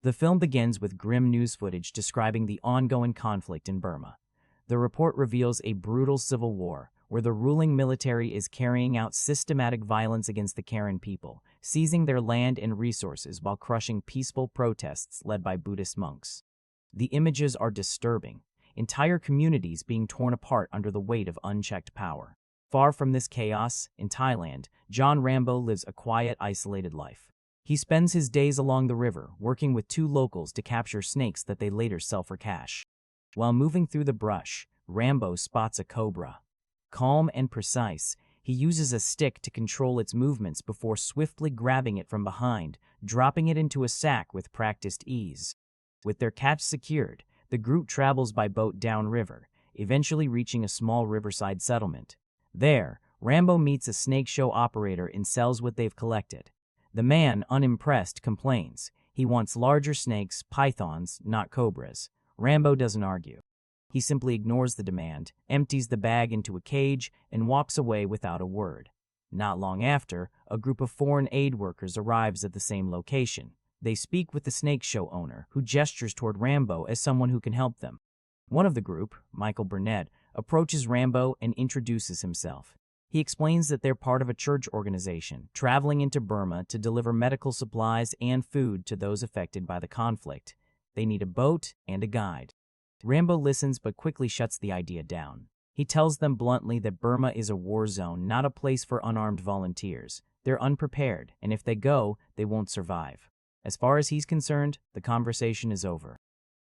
The film begins with grim news footage describing the ongoing conflict in Burma. The report reveals a brutal civil war where the ruling military is carrying out systematic violence against the Karen people, seizing their land and resources while crushing peaceful protests led by Buddhist monks. The images are disturbing, entire communities being torn apart under the weight of unchecked power. Far from this chaos, in Thailand, John Rambo lives a quiet, isolated life. He spends his days along the river, working with two locals to capture snakes that they later sell for cash. While moving through the brush, Rambo spots a cobra. Calm and precise, he uses a stick to control its movements before swiftly grabbing it from behind, dropping it into a sack with practiced ease. With their catch secured, the group travels by boat downriver, eventually reaching a small riverside settlement. There, Rambo meets a snake show operator and sells what they've collected. The man, unimpressed, complains. He wants larger snakes, pythons, not cobras. Rambo doesn't argue. He simply ignores the demand, empties the bag into a cage, and walks away without a word. Not long after, a group of foreign aid workers arrives at the same location. They speak with the snake show owner, who gestures toward Rambo as someone who can help them. One of the group, Michael Burnett, approaches Rambo and introduces himself. He explains that they're part of a church organization, traveling into Burma to deliver medical supplies and food to those affected by the conflict. They need a boat and a guide. Rambo listens but quickly shuts the idea down. He tells them bluntly that Burma is a war zone, not a place for unarmed volunteers. They're unprepared, and if they go, they won't survive. As far as he's concerned, the conversation is over.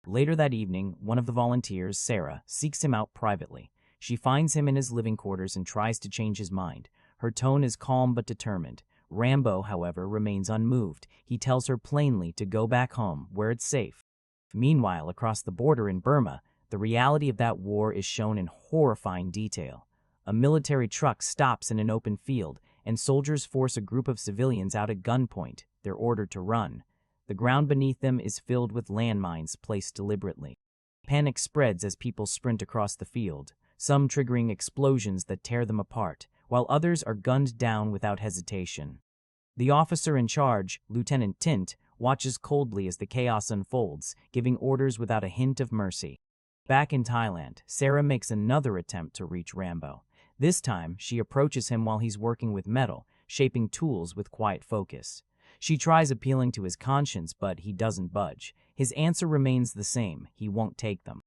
Later that evening, one of the volunteers, Sarah, seeks him out privately. She finds him in his living quarters and tries to change his mind. Her tone is calm but determined. Rambo, however, remains unmoved. He tells her plainly to go back home, where it's safe. Meanwhile, across the border in Burma, the reality of that war is shown in horrifying detail. A military truck stops in an open field, and soldiers force a group of civilians out at gunpoint. They're ordered to run. The ground beneath them is filled with landmines placed deliberately. Panic spreads as people sprint across the field, some triggering explosions that tear them apart, while others are gunned down without hesitation. The officer in charge, Lieutenant Tint, watches coldly as the chaos unfolds, giving orders without a hint of mercy. Back in Thailand, Sarah makes another attempt to reach Rambo. This time, she approaches him while he's working with metal, shaping tools with quiet focus. She tries appealing to his conscience, but he doesn't budge. His answer remains the same: he won't take them.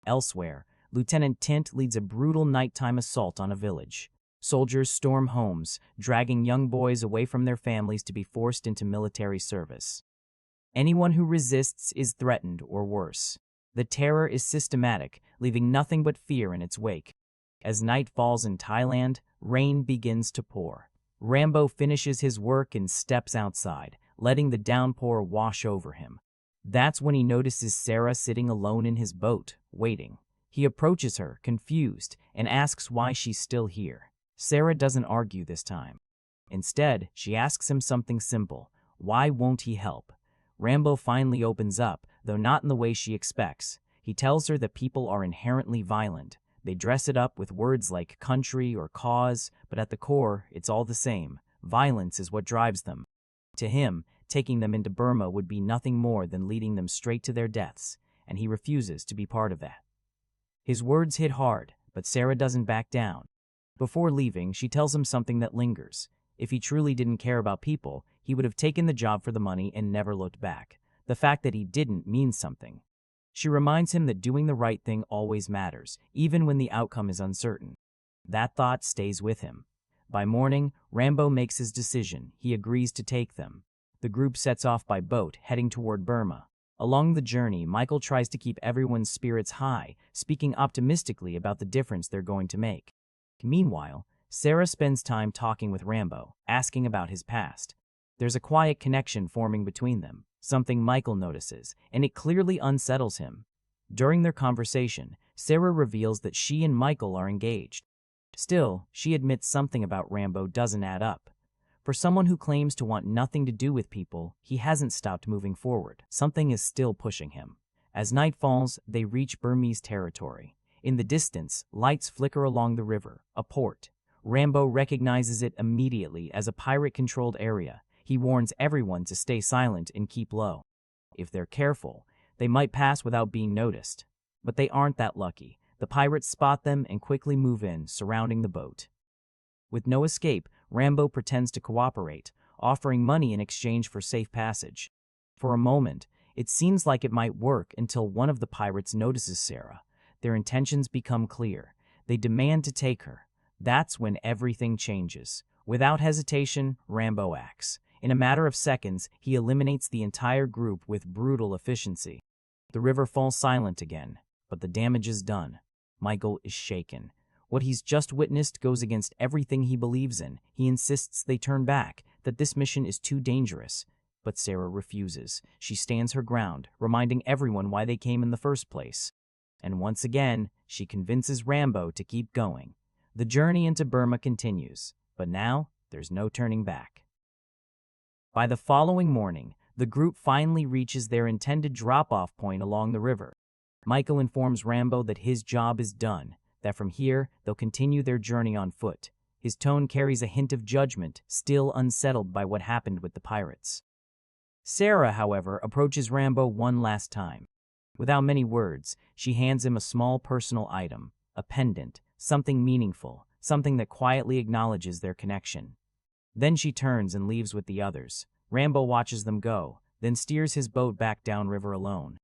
Elsewhere, Lieutenant Tint leads a brutal nighttime assault on a village. Soldiers storm homes, dragging young boys away from their families to be forced into military service. Anyone who resists is threatened or worse. The terror is systematic, leaving nothing but fear in its wake. As night falls in Thailand, rain begins to pour. Rambo finishes his work and steps outside, letting the downpour wash over him. That's when he notices Sarah sitting alone in his boat, waiting. He approaches her, confused, and asks why she's still here. Sarah doesn't argue this time. Instead, she asks him something simple: why won't he help? Rambo finally opens up, though not in the way she expects. He tells her that people are inherently violent. They dress it up with words like country or cause, but at the core, it's all the same. Violence is what drives them. To him, taking them into Burma would be nothing more than leading them straight to their deaths, and he refuses to be part of that. His words hit hard, but Sarah doesn't back down. Before leaving, she tells him something that lingers. If he truly didn't care about people, he would have taken the job for the money and never looked back. The fact that he didn't means something. She reminds him that doing the right thing always matters, even when the outcome is uncertain. That thought stays with him. By morning, Rambo makes his decision. He agrees to take them. The group sets off by boat, heading toward Burma. Along the journey, Michael tries to keep everyone's spirits high, speaking optimistically about the difference they're going to make. Meanwhile, Sarah spends time talking with Rambo, asking about his past. There's a quiet connection forming between them, something Michael notices, and it clearly unsettles him. During their conversation, Sarah reveals that she and Michael are engaged. Still, she admits something about Rambo doesn't add up. For someone who claims to want nothing to do with people, he hasn't stopped moving forward. Something is still pushing him. As night falls, they reach Burmese territory. In the distance, lights flicker along the river, a port. Rambo recognizes it immediately as a pirate-controlled area. He warns everyone to stay silent and keep low. if they're careful, they might pass without being noticed. But they aren't that lucky. The pirates spot them and quickly move in, surrounding the boat. With no escape, Rambo pretends to cooperate, offering money in exchange for safe passage. For a moment, it seems like it might work until one of the pirates notices Sarah. Their intentions become clear. They demand to take her. That's when everything changes. Without hesitation, Rambo acts. In a matter of seconds, he eliminates the entire group with brutal efficiency. The river falls silent again, but the damage is done. Michael is shaken. What he's just witnessed goes against everything he believes in. He insists they turn back, that this mission is too dangerous. But Sarah refuses. She stands her ground, reminding everyone why they came in the first place. And once again, she convinces Rambo to keep going. The journey into Burma continues, but now there's no turning back. By the following morning, the group finally reaches their intended drop-off point along the river. Michael informs Rambo that his job is done, that from here they'll continue their journey on foot. His tone carries a hint of judgment, still unsettled by what happened with the pirates. Sarah, however, approaches Rambo one last time. Without many words, she hands him a small personal item, a pendant, something meaningful, something that quietly acknowledges their connection. Then she turns and leaves with the others. Rambo watches them go, then steers his boat back downriver alone.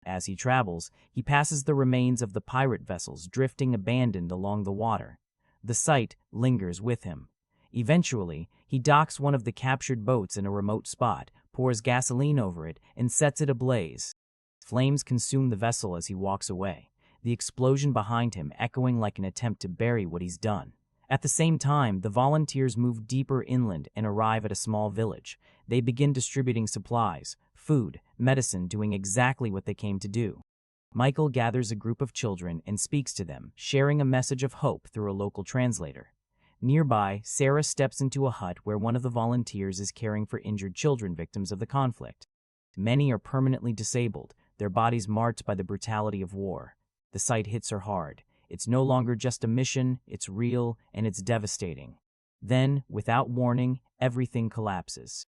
As he travels, he passes the remains of the pirate vessels drifting abandoned along the water. The sight lingers with him. Eventually, he docks one of the captured boats in a remote spot, pours gasoline over it, and sets it ablaze. Flames consume the vessel as he walks away, the explosion behind him echoing like an attempt to bury what he's done. At the same time, the volunteers move deeper inland and arrive at a small village. They begin distributing supplies, food, medicine, doing exactly what they came to do. Michael gathers a group of children and speaks to them, sharing a message of hope through a local translator. Nearby, Sarah steps into a hut where one of the volunteers is caring for injured children victims of the conflict. Many are permanently disabled, their bodies marked by the brutality of war. The sight hits her hard. It's no longer just a mission, it's real, and it's devastating. Then, without warning, everything collapses.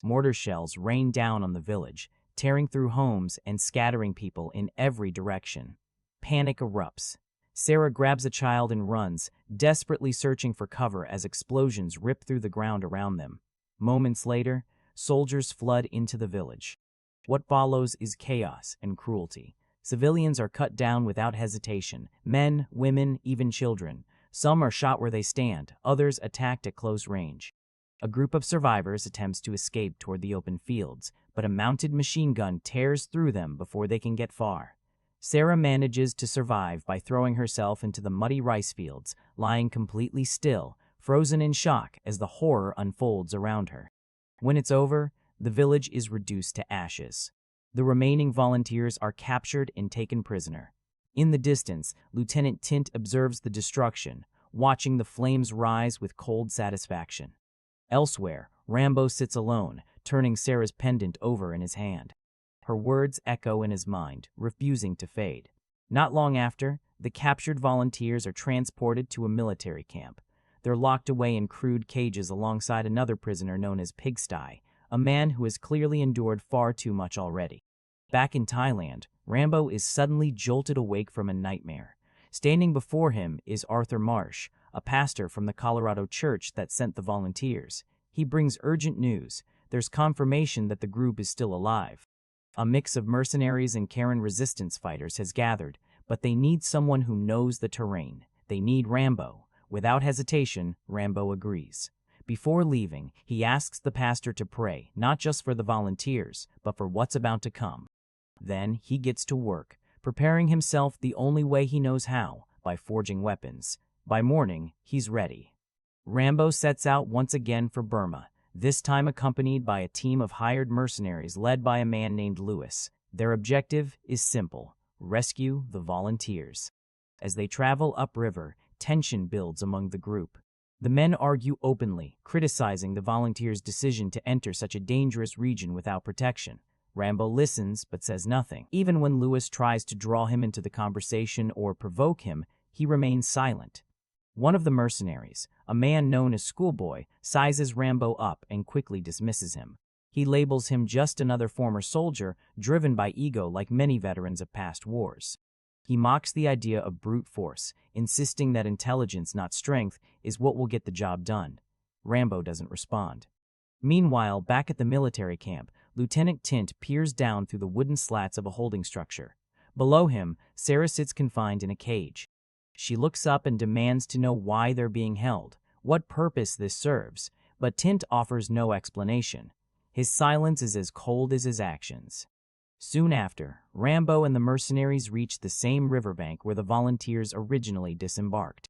Mortar shells rain down on the village, tearing through homes and scattering people in every direction. Panic erupts. Sarah grabs a child and runs, desperately searching for cover as explosions rip through the ground around them. Moments later, soldiers flood into the village. What follows is chaos and cruelty. Civilians are cut down without hesitation. Men, women, even children. Some are shot where they stand, others attacked at close range. A group of survivors attempts to escape toward the open fields, but a mounted machine gun tears through them before they can get far. Sarah manages to survive by throwing herself into the muddy rice fields, lying completely still, frozen in shock as the horror unfolds around her. When it's over, the village is reduced to ashes. The remaining volunteers are captured and taken prisoner. In the distance, Lieutenant Tint observes the destruction, watching the flames rise with cold satisfaction. Elsewhere, Rambo sits alone, turning Sarah's pendant over in his hand. Her words echo in his mind, refusing to fade. Not long after, the captured volunteers are transported to a military camp. They're locked away in crude cages alongside another prisoner known as Pigsty, a man who has clearly endured far too much already. Back in Thailand, Rambo is suddenly jolted awake from a nightmare. Standing before him is Arthur Marsh, a pastor from the Colorado church that sent the volunteers. He brings urgent news. There's confirmation that the group is still alive. A mix of mercenaries and Karen resistance fighters has gathered, but they need someone who knows the terrain. They need Rambo. Without hesitation, Rambo agrees. Before leaving, he asks the pastor to pray, not just for the volunteers, but for what's about to come. Then he gets to work, preparing himself the only way he knows how, by forging weapons. By morning, he's ready. Rambo sets out once again for Burma, this time accompanied by a team of hired mercenaries led by a man named Lewis. Their objective is simple: rescue the volunteers. As they travel upriver, tension builds among the group. The men argue openly, criticizing the volunteers' decision to enter such a dangerous region without protection. Rambo listens but says nothing. Even when Lewis tries to draw him into the conversation or provoke him, he remains silent. One of the mercenaries, a man known as Schoolboy, sizes Rambo up and quickly dismisses him. He labels him just another former soldier, driven by ego like many veterans of past wars. He mocks the idea of brute force, insisting that intelligence, not strength, is what will get the job done. Rambo doesn't respond. Meanwhile, back at the military camp, Lieutenant Tint peers down through the wooden slats of a holding structure. Below him, Sarah sits confined in a cage. She looks up and demands to know why they're being held, what purpose this serves, but Tint offers no explanation. His silence is as cold as his actions. Soon after, Rambo and the mercenaries reach the same riverbank where the volunteers originally disembarked.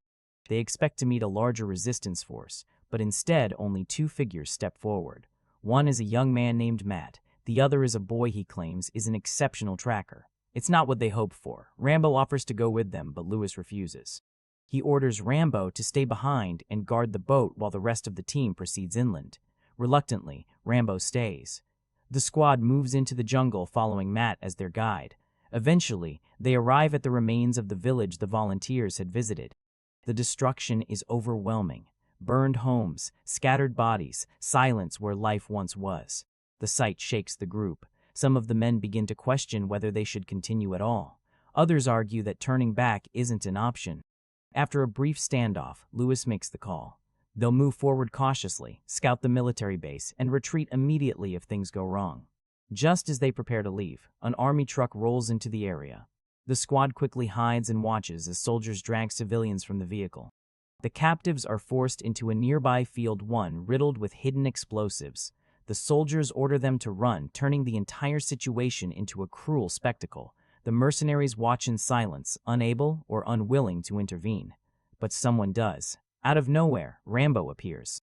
They expect to meet a larger resistance force, but instead only two figures step forward. One is a young man named Matt, the other is a boy he claims is an exceptional tracker. It's not what they hoped for. Rambo offers to go with them, but Lewis refuses. He orders Rambo to stay behind and guard the boat while the rest of the team proceeds inland. Reluctantly, Rambo stays. The squad moves into the jungle following Matt as their guide. Eventually, they arrive at the remains of the village the volunteers had visited. The destruction is overwhelming. Burned homes, scattered bodies, silence where life once was. The sight shakes the group. Some of the men begin to question whether they should continue at all. Others argue that turning back isn't an option. After a brief standoff, Lewis makes the call. They'll move forward cautiously, scout the military base, and retreat immediately if things go wrong. Just as they prepare to leave, an army truck rolls into the area. The squad quickly hides and watches as soldiers drag civilians from the vehicle. The captives are forced into a nearby field one riddled with hidden explosives. The soldiers order them to run, turning the entire situation into a cruel spectacle. The mercenaries watch in silence, unable or unwilling to intervene. But someone does. Out of nowhere, Rambo appears.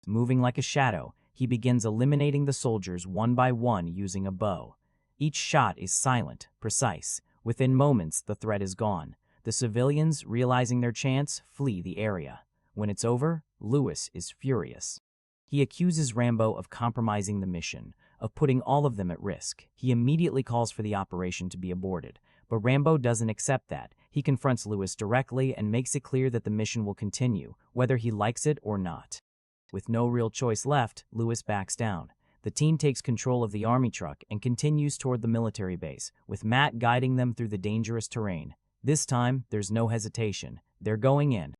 Moving like a shadow, he begins eliminating the soldiers one by one using a bow. Each shot is silent, precise. Within moments, the threat is gone. The civilians, realizing their chance, flee the area. When it's over, Lewis is furious. He accuses Rambo of compromising the mission, of putting all of them at risk. He immediately calls for the operation to be aborted, but Rambo doesn't accept that. He confronts Lewis directly and makes it clear that the mission will continue, whether he likes it or not. With no real choice left, Lewis backs down. The team takes control of the army truck and continues toward the military base, with Matt guiding them through the dangerous terrain. This time, there's no hesitation. They're going in.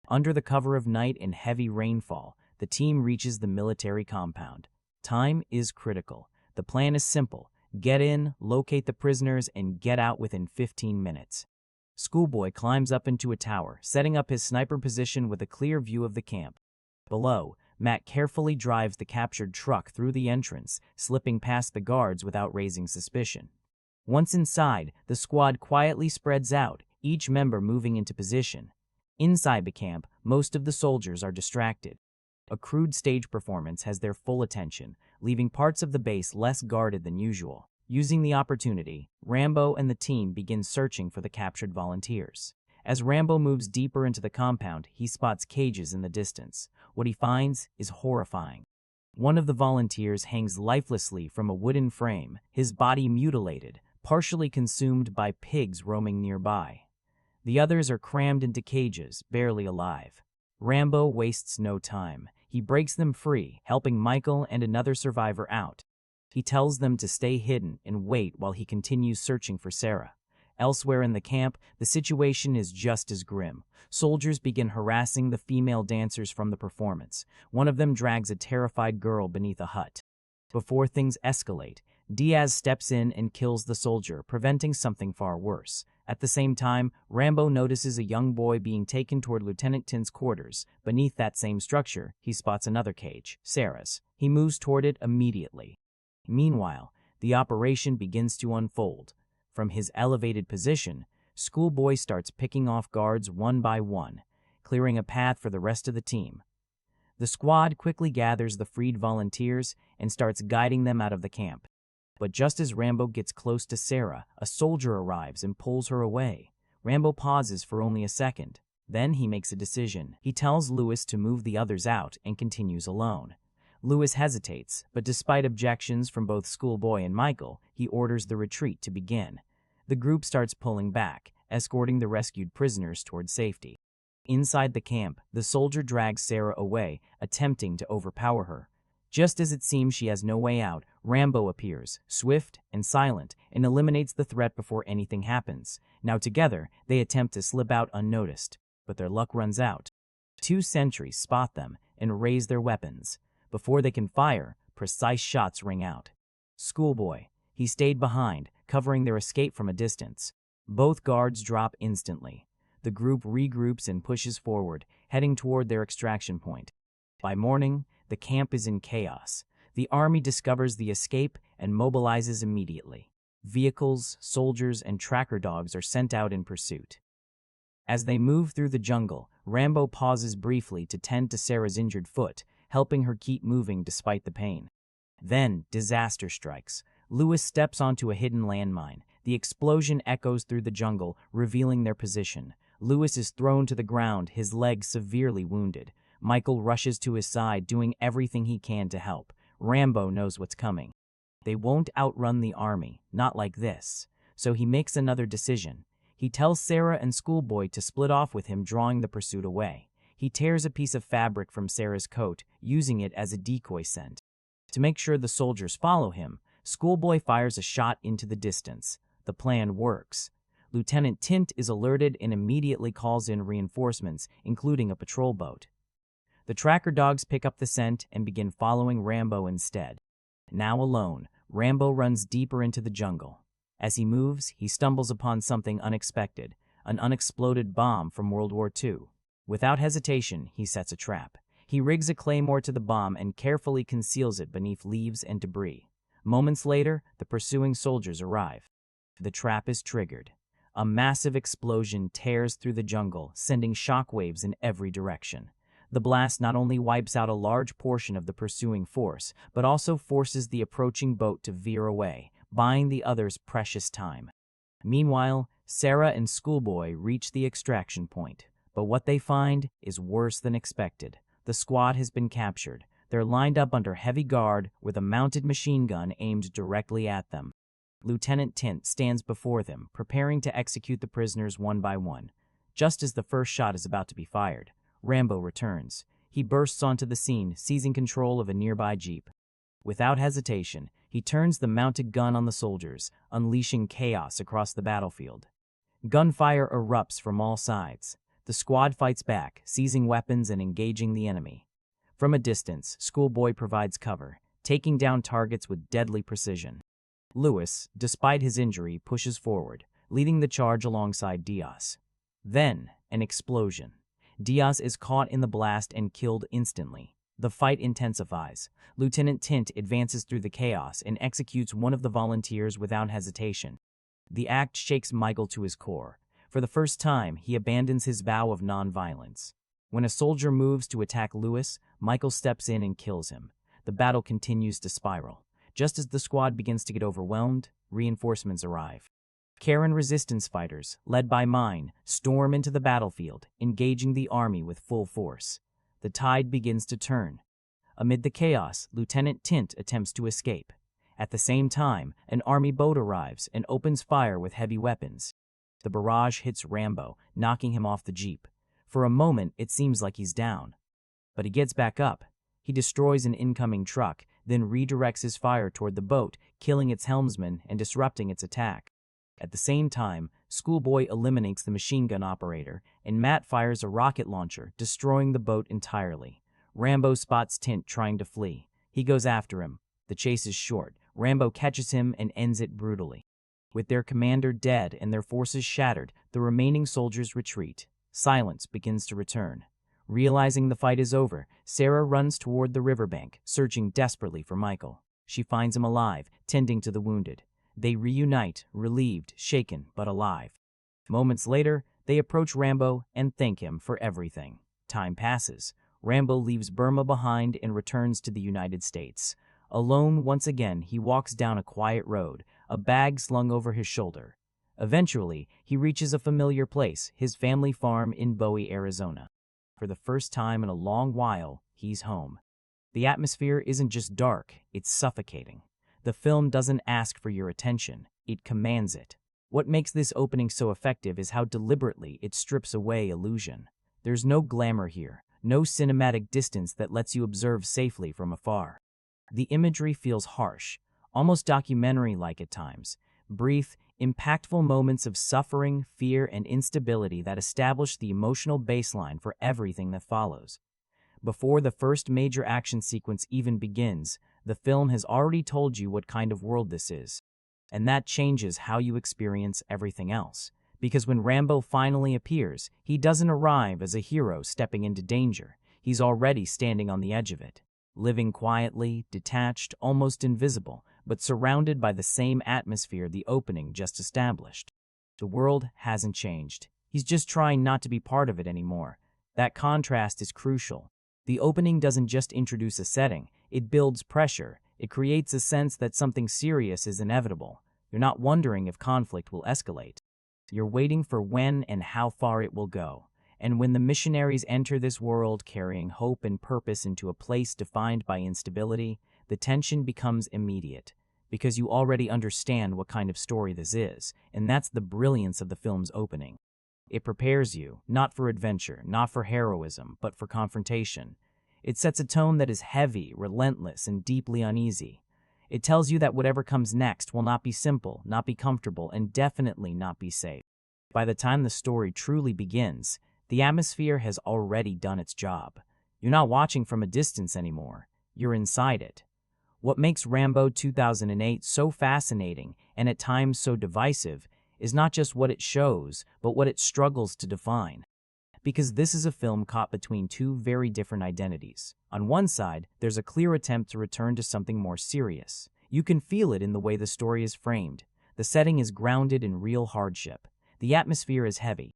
Under the cover of night and heavy rainfall, the team reaches the military compound. Time is critical. The plan is simple. Get in, locate the prisoners, and get out within 15 minutes. Schoolboy climbs up into a tower, setting up his sniper position with a clear view of the camp. Below, Matt carefully drives the captured truck through the entrance, slipping past the guards without raising suspicion. Once inside, the squad quietly spreads out, each member moving into position. Inside the camp, most of the soldiers are distracted. A crude stage performance has their full attention, leaving parts of the base less guarded than usual. Using the opportunity, Rambo and the team begin searching for the captured volunteers. As Rambo moves deeper into the compound, he spots cages in the distance. What he finds is horrifying. One of the volunteers hangs lifelessly from a wooden frame, his body mutilated, partially consumed by pigs roaming nearby. The others are crammed into cages, barely alive. Rambo wastes no time. He breaks them free, helping Michael and another survivor out. He tells them to stay hidden and wait while he continues searching for Sarah. Elsewhere in the camp, the situation is just as grim. Soldiers begin harassing the female dancers from the performance. One of them drags a terrified girl beneath a hut. Before things escalate, Diaz steps in and kills the soldier, preventing something far worse. At the same time, Rambo notices a young boy being taken toward Lieutenant Tin's quarters. Beneath that same structure, he spots another cage, Sarah's. He moves toward it immediately. Meanwhile, the operation begins to unfold. From his elevated position, Schoolboy starts picking off guards one by one, clearing a path for the rest of the team. The squad quickly gathers the freed volunteers and starts guiding them out of the camp. But just as Rambo gets close to Sarah, a soldier arrives and pulls her away. Rambo pauses for only a second. Then he makes a decision. He tells Lewis to move the others out and continues alone. Lewis hesitates, but despite objections from both Schoolboy and Michael, he orders the retreat to begin. The group starts pulling back, escorting the rescued prisoners toward safety. Inside the camp, the soldier drags Sarah away, attempting to overpower her. Just as it seems she has no way out, Rambo appears, swift and silent, and eliminates the threat before anything happens. Now together, they attempt to slip out unnoticed, but their luck runs out. 2 sentries spot them and raise their weapons. Before they can fire, precise shots ring out. Schoolboy. He stayed behind, covering their escape from a distance. Both guards drop instantly. The group regroups and pushes forward, heading toward their extraction point. By morning, the camp is in chaos. The army discovers the escape and mobilizes immediately. Vehicles, soldiers, and tracker dogs are sent out in pursuit. As they move through the jungle, Rambo pauses briefly to tend to Sarah's injured foot, helping her keep moving despite the pain. Then, disaster strikes. Lewis steps onto a hidden landmine. The explosion echoes through the jungle, revealing their position. Lewis is thrown to the ground, his leg severely wounded. Michael rushes to his side, doing everything he can to help. Rambo knows what's coming. They won't outrun the army, not like this. So he makes another decision. He tells Sarah and Schoolboy to split off with him, drawing the pursuit away. He tears a piece of fabric from Sarah's coat, using it as a decoy scent. To make sure the soldiers follow him, Schoolboy fires a shot into the distance. The plan works. Lieutenant Tint is alerted and immediately calls in reinforcements, including a patrol boat. The tracker dogs pick up the scent and begin following Rambo instead. Now alone, Rambo runs deeper into the jungle. As he moves, he stumbles upon something unexpected, an unexploded bomb from World War II. Without hesitation, he sets a trap. He rigs a claymore to the bomb and carefully conceals it beneath leaves and debris. Moments later, the pursuing soldiers arrive. The trap is triggered. A massive explosion tears through the jungle, sending shockwaves in every direction. The blast not only wipes out a large portion of the pursuing force, but also forces the approaching boat to veer away, buying the others precious time. Meanwhile, Sarah and Schoolboy reach the extraction point, but what they find is worse than expected. The squad has been captured. They're lined up under heavy guard with a mounted machine gun aimed directly at them. Lieutenant Tint stands before them, preparing to execute the prisoners one by one. Just as the first shot is about to be fired, Rambo returns. He bursts onto the scene, seizing control of a nearby jeep. Without hesitation, he turns the mounted gun on the soldiers, unleashing chaos across the battlefield. Gunfire erupts from all sides. The squad fights back, seizing weapons and engaging the enemy. From a distance, Schoolboy provides cover, taking down targets with deadly precision. Lewis, despite his injury, pushes forward, leading the charge alongside Diaz. Then, an explosion. Diaz is caught in the blast and killed instantly. The fight intensifies. Lieutenant Tint advances through the chaos and executes one of the volunteers without hesitation. The act shakes Michael to his core. For the first time, he abandons his vow of nonviolence. When a soldier moves to attack Lewis, Michael steps in and kills him. The battle continues to spiral. Just as the squad begins to get overwhelmed, reinforcements arrive. Karen resistance fighters, led by Mine, storm into the battlefield, engaging the army with full force. The tide begins to turn. Amid the chaos, Lieutenant Tint attempts to escape. At the same time, an army boat arrives and opens fire with heavy weapons. The barrage hits Rambo, knocking him off the jeep. For a moment, it seems like he's down. But he gets back up. He destroys an incoming truck, then redirects his fire toward the boat, killing its helmsman and disrupting its attack. At the same time, Schoolboy eliminates the machine gun operator, and Matt fires a rocket launcher, destroying the boat entirely. Rambo spots Tint trying to flee. He goes after him. The chase is short. Rambo catches him and ends it brutally. With their commander dead and their forces shattered, the remaining soldiers retreat. Silence begins to return. Realizing the fight is over, Sarah runs toward the riverbank, searching desperately for Michael. She finds him alive, tending to the wounded. They reunite, relieved, shaken, but alive. Moments later, they approach Rambo and thank him for everything. Time passes. Rambo leaves Burma behind and returns to the United States. Alone once again, he walks down a quiet road, a bag slung over his shoulder. Eventually, he reaches a familiar place, his family farm in Bowie, Arizona. For the first time in a long while, he's home. The atmosphere isn't just dark, it's suffocating. The film doesn't ask for your attention, it commands it. What makes this opening so effective is how deliberately it strips away illusion. There's no glamour here, no cinematic distance that lets you observe safely from afar. The imagery feels harsh, almost documentary-like at times. Brief, impactful moments of suffering, fear, and instability that establish the emotional baseline for everything that follows. Before the first major action sequence even begins, the film has already told you what kind of world this is. And that changes how you experience everything else. Because when Rambo finally appears, he doesn't arrive as a hero stepping into danger. He's already standing on the edge of it, living quietly, detached, almost invisible, but surrounded by the same atmosphere the opening just established. The world hasn't changed. He's just trying not to be part of it anymore. That contrast is crucial. The opening doesn't just introduce a setting, it builds pressure. It creates a sense that something serious is inevitable. You're not wondering if conflict will escalate. You're waiting for when and how far it will go. And when the missionaries enter this world carrying hope and purpose into a place defined by instability, the tension becomes immediate. Because you already understand what kind of story this is, and that's the brilliance of the film's opening. It prepares you, not for adventure, not for heroism, but for confrontation. It sets a tone that is heavy, relentless, and deeply uneasy. It tells you that whatever comes next will not be simple, not be comfortable, and definitely not be safe. By the time the story truly begins, the atmosphere has already done its job. You're not watching from a distance anymore. You're inside it. What makes Rambo 2008 so fascinating and at times so divisive is not just what it shows, but what it struggles to define. Because this is a film caught between two very different identities. On one side, there's a clear attempt to return to something more serious. You can feel it in the way the story is framed. The setting is grounded in real hardship. The atmosphere is heavy.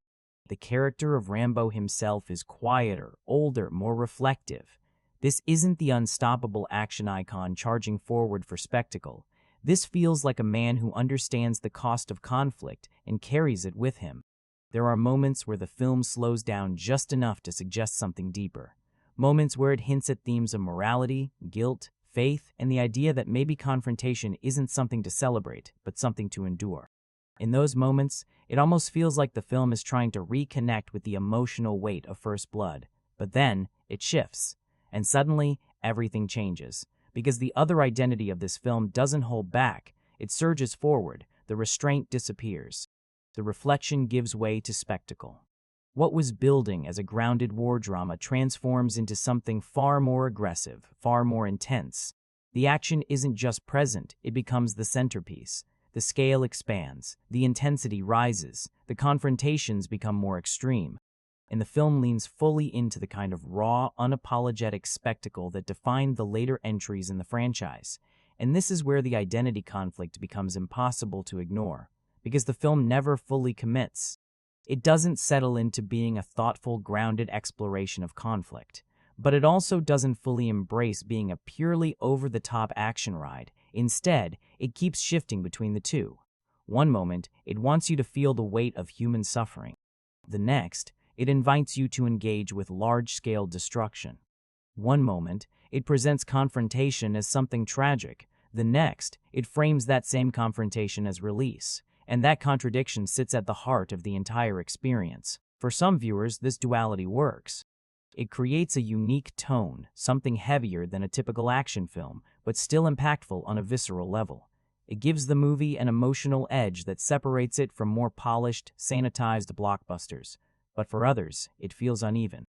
The character of Rambo himself is quieter, older, more reflective. This isn't the unstoppable action icon charging forward for spectacle. This feels like a man who understands the cost of conflict and carries it with him. There are moments where the film slows down just enough to suggest something deeper. Moments where it hints at themes of morality, guilt, faith, and the idea that maybe confrontation isn't something to celebrate, but something to endure. In those moments, it almost feels like the film is trying to reconnect with the emotional weight of First Blood. But then, it shifts, and suddenly, everything changes. Because the other identity of this film doesn't hold back, it surges forward, the restraint disappears. The reflection gives way to spectacle. What was building as a grounded war drama transforms into something far more aggressive, far more intense. The action isn't just present, it becomes the centerpiece. The scale expands, the intensity rises, the confrontations become more extreme. And the film leans fully into the kind of raw, unapologetic spectacle that defined the later entries in the franchise. And this is where the identity conflict becomes impossible to ignore, because the film never fully commits. It doesn't settle into being a thoughtful, grounded exploration of conflict, but it also doesn't fully embrace being a purely over-the-top action ride. Instead, it keeps shifting between the two. One moment, it wants you to feel the weight of human suffering. The next, it invites you to engage with large-scale destruction. One moment, it presents confrontation as something tragic. The next, it frames that same confrontation as release. And that contradiction sits at the heart of the entire experience. For some viewers, this duality works. It creates a unique tone, something heavier than a typical action film, but still impactful on a visceral level. It gives the movie an emotional edge that separates it from more polished, sanitized blockbusters. But for others, it feels uneven.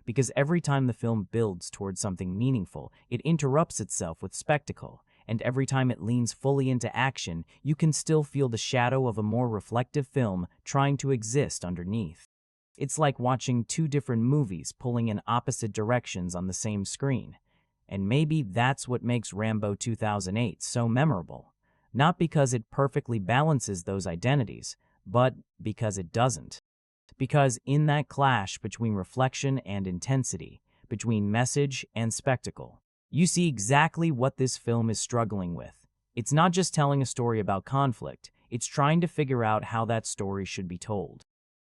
Because every time the film builds towards something meaningful, it interrupts itself with spectacle. And every time it leans fully into action, you can still feel the shadow of a more reflective film trying to exist underneath. It's like watching two different movies pulling in opposite directions on the same screen. And maybe that's what makes Rambo 2008 so memorable. Not because it perfectly balances those identities, but because it doesn't. Because in that clash between reflection and intensity, between message and spectacle, you see exactly what this film is struggling with. It's not just telling a story about conflict, it's trying to figure out how that story should be told.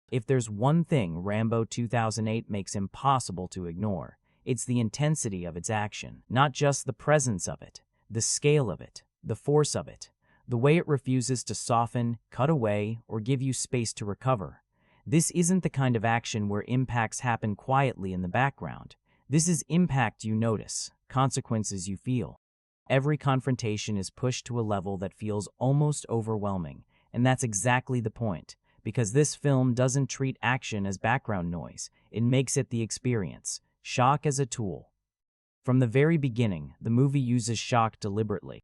If there's one thing Rambo 2008 makes impossible to ignore, it's the intensity of its action, not just the presence of it, the scale of it, the force of it, the way it refuses to soften, cut away, or give you space to recover. This isn't the kind of action where impacts happen quietly in the background. This is impact you notice, consequences you feel. Every confrontation is pushed to a level that feels almost overwhelming, and that's exactly the point, because this film doesn't treat action as background noise, it makes it the experience, shock as a tool. From the very beginning, the movie uses shock deliberately.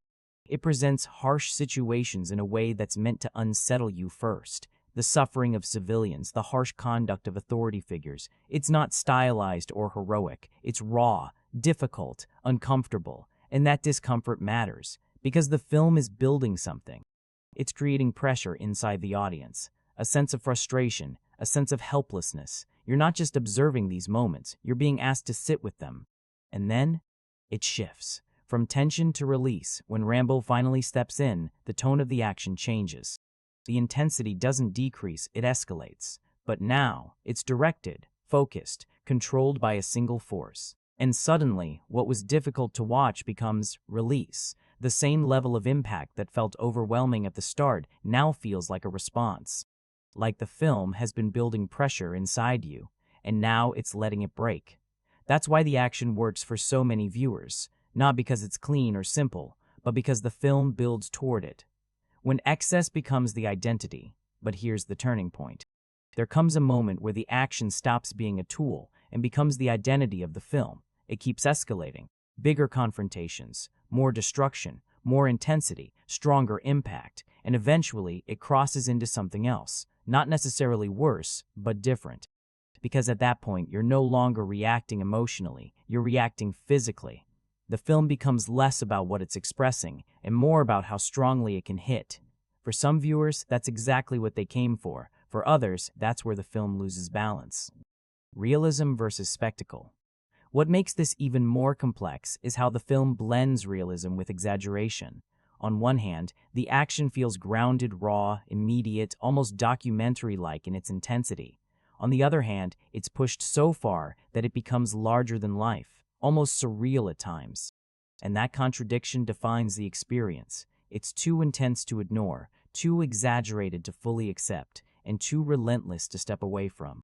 It presents harsh situations in a way that's meant to unsettle you first. The suffering of civilians, the harsh conduct of authority figures. It's not stylized or heroic. It's raw, difficult, uncomfortable, and that discomfort matters because the film is building something. It's creating pressure inside the audience, a sense of frustration, a sense of helplessness. You're not just observing these moments, you're being asked to sit with them. And then, it shifts. From tension to release, when Rambo finally steps in, the tone of the action changes. The intensity doesn't decrease, it escalates. But now, it's directed, focused, controlled by a single force. And suddenly, what was difficult to watch becomes release. The same level of impact that felt overwhelming at the start now feels like a response. Like the film has been building pressure inside you, and now it's letting it break. That's why the action works for so many viewers. Not because it's clean or simple, but because the film builds toward it. When excess becomes the identity, but here's the turning point. There comes a moment where the action stops being a tool and becomes the identity of the film. It keeps escalating. Bigger confrontations, more destruction, more intensity, stronger impact, and eventually it crosses into something else. Not necessarily worse, but different. Because at that point, you're no longer reacting emotionally, you're reacting physically. The film becomes less about what it's expressing and more about how strongly it can hit. For some viewers, that's exactly what they came for. For others, that's where the film loses balance. Realism versus spectacle. What makes this even more complex is how the film blends realism with exaggeration. On one hand, the action feels grounded, raw, immediate, almost documentary-like in its intensity. On the other hand, it's pushed so far that it becomes larger than life, almost surreal at times. And that contradiction defines the experience. It's too intense to ignore, too exaggerated to fully accept, and too relentless to step away from.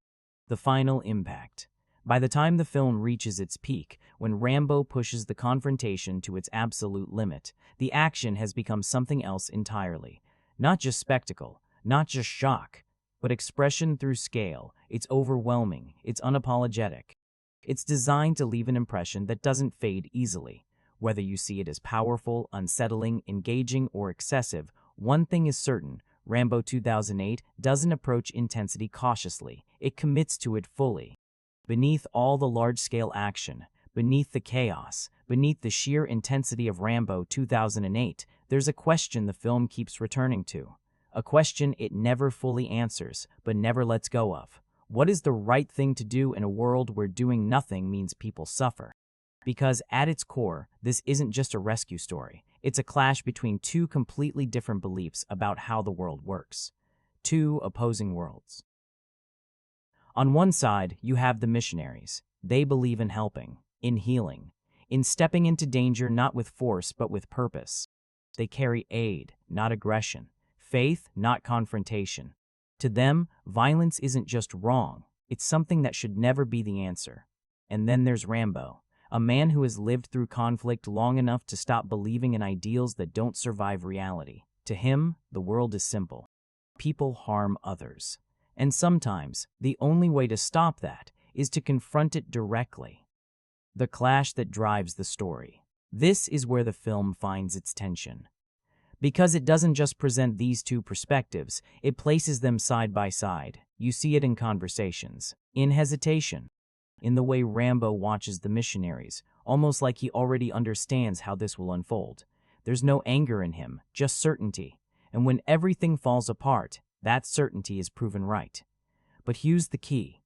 The final impact. By the time the film reaches its peak, when Rambo pushes the confrontation to its absolute limit, the action has become something else entirely. Not just spectacle, not just shock, but expression through scale. It's overwhelming, it's unapologetic. It's designed to leave an impression that doesn't fade easily. Whether you see it as powerful, unsettling, engaging, or excessive, one thing is certain: Rambo 2008 doesn't approach intensity cautiously, it commits to it fully. Beneath all the large-scale action, beneath the chaos, beneath the sheer intensity of Rambo 2008, there's a question the film keeps returning to. A question it never fully answers, but never lets go of. What is the right thing to do in a world where doing nothing means people suffer? Because at its core, this isn't just a rescue story. It's a clash between two completely different beliefs about how the world works. Two opposing worlds. On one side, you have the missionaries. They believe in helping, in healing, in stepping into danger not with force but with purpose. They carry aid, not aggression, faith, not confrontation. To them, violence isn't just wrong, it's something that should never be the answer. And then there's Rambo, a man who has lived through conflict long enough to stop believing in ideals that don't survive reality. To him, the world is simple. People harm others. And sometimes, the only way to stop that is to confront it directly. The clash that drives the story. This is where the film finds its tension. Because it doesn't just present these two perspectives, it places them side by side. You see it in conversations, in hesitation, in the way Rambo watches the missionaries, almost like he already understands how this will unfold. There's no anger in him, just certainty. And when everything falls apart, that certainty is proven right. But here's the key.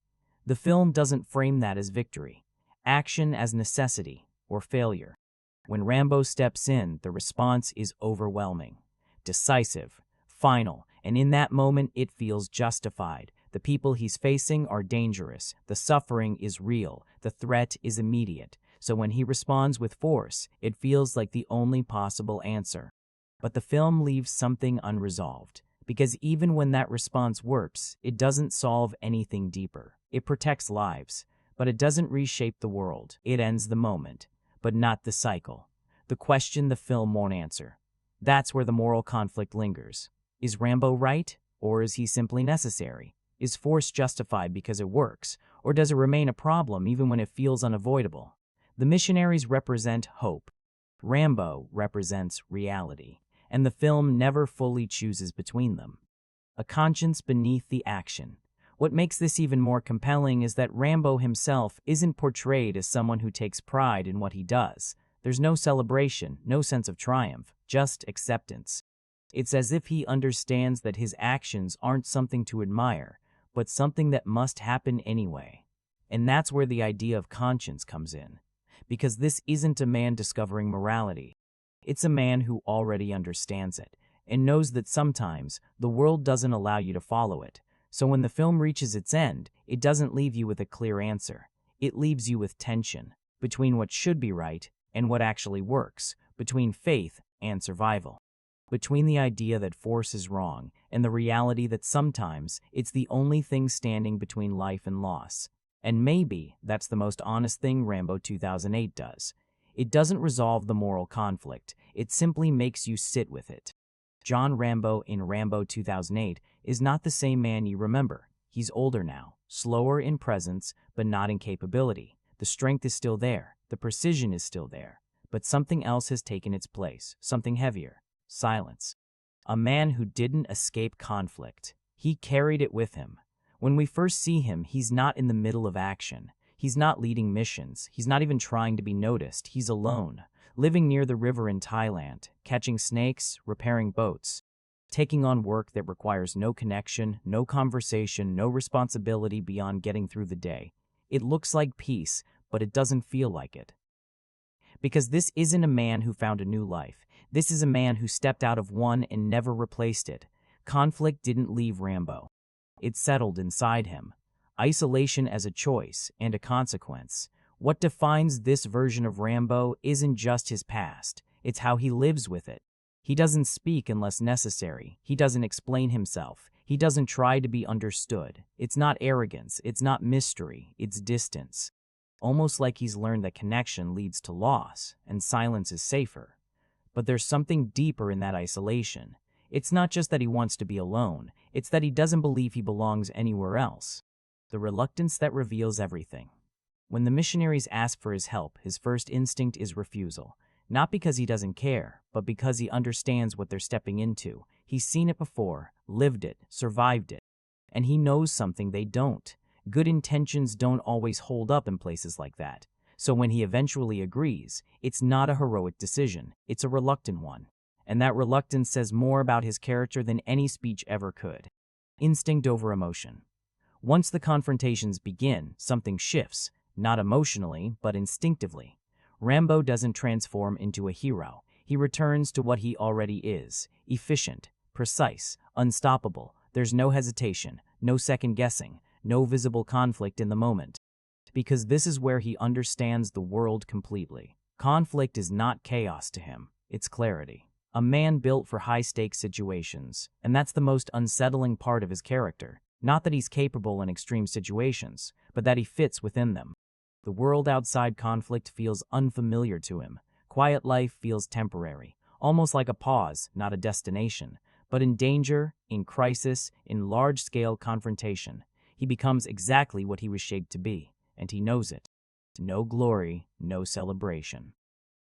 The film doesn't frame that as victory, action as necessity or failure. When Rambo steps in, the response is overwhelming, decisive, final, and in that moment it feels justified. The people he's facing are dangerous, the suffering is real, the threat is immediate. So when he responds with force, it feels like the only possible answer. But the film leaves something unresolved. Because even when that response works, it doesn't solve anything deeper. It protects lives, but it doesn't reshape the world. It ends the moment, but not the cycle. the question the film won't answer. That's where the moral conflict lingers. Is Rambo right, or is he simply necessary? Is force justified because it works, or does it remain a problem even when it feels unavoidable? The missionaries represent hope. Rambo represents reality, and the film never fully chooses between them. A conscience beneath the action. What makes this even more compelling is that Rambo himself isn't portrayed as someone who takes pride in what he does. There's no celebration, no sense of triumph, just acceptance. It's as if he understands that his actions aren't something to admire, but something that must happen anyway. And that's where the idea of conscience comes in. Because this isn't a man discovering morality. It's a man who already understands it, and knows that sometimes the world doesn't allow you to follow it. So when the film reaches its end, it doesn't leave you with a clear answer. It leaves you with tension, between what should be right and what actually works, between faith and survival, between the idea that force is wrong and the reality that sometimes it's the only thing standing between life and loss. And maybe that's the most honest thing Rambo 2008 does. It doesn't resolve the moral conflict, it simply makes you sit with it. John Rambo in Rambo 2008 is not the same man you remember. He's older now, slower in presence, but not in capability. The strength is still there, the precision is still there, but something else has taken its place, something heavier: silence. A man who didn't escape conflict. He carried it with him. When we first see him, he's not in the middle of action. He's not leading missions. He's not even trying to be noticed. He's alone, living near the river in Thailand, catching snakes, repairing boats, taking on work that requires no connection, no conversation, no responsibility beyond getting through the day. It looks like peace, but it doesn't feel like it. Because this isn't a man who found a new life. This is a man who stepped out of one and never replaced it. Conflict didn't leave Rambo. It settled inside him. Isolation as a choice and a consequence. What defines this version of Rambo isn't just his past, it's how he lives with it. He doesn't speak unless necessary. He doesn't explain himself. He doesn't try to be understood. It's not arrogance. It's not mystery. It's distance. Almost like he's learned that connection leads to loss, and silence is safer. But there's something deeper in that isolation. It's not just that he wants to be alone. It's that he doesn't believe he belongs anywhere else. The reluctance that reveals everything. When the missionaries ask for his help, his first instinct is refusal. Not because he doesn't care, but because he understands what they're stepping into. He's seen it before, lived it, survived it. And he knows something they don't. Good intentions don't always hold up in places like that. So when he eventually agrees, it's not a heroic decision, it's a reluctant one. And that reluctance says more about his character than any speech ever could. Instinct over emotion. Once the confrontations begin, something shifts, not emotionally, but instinctively. Rambo doesn't transform into a hero. He returns to what he already is: efficient, precise, unstoppable. There's no hesitation, no second guessing, no visible conflict in the moment. Because this is where he understands the world completely. Conflict is not chaos to him, it's clarity. A man built for high-stakes situations, and that's the most unsettling part of his character. Not that he's capable in extreme situations, but that he fits within them. The world outside conflict feels unfamiliar to him. Quiet life feels temporary, almost like a pause, not a destination. But in danger, in crisis, in large-scale confrontation, he becomes exactly what he was shaped to be, and he knows it. No glory, no celebration.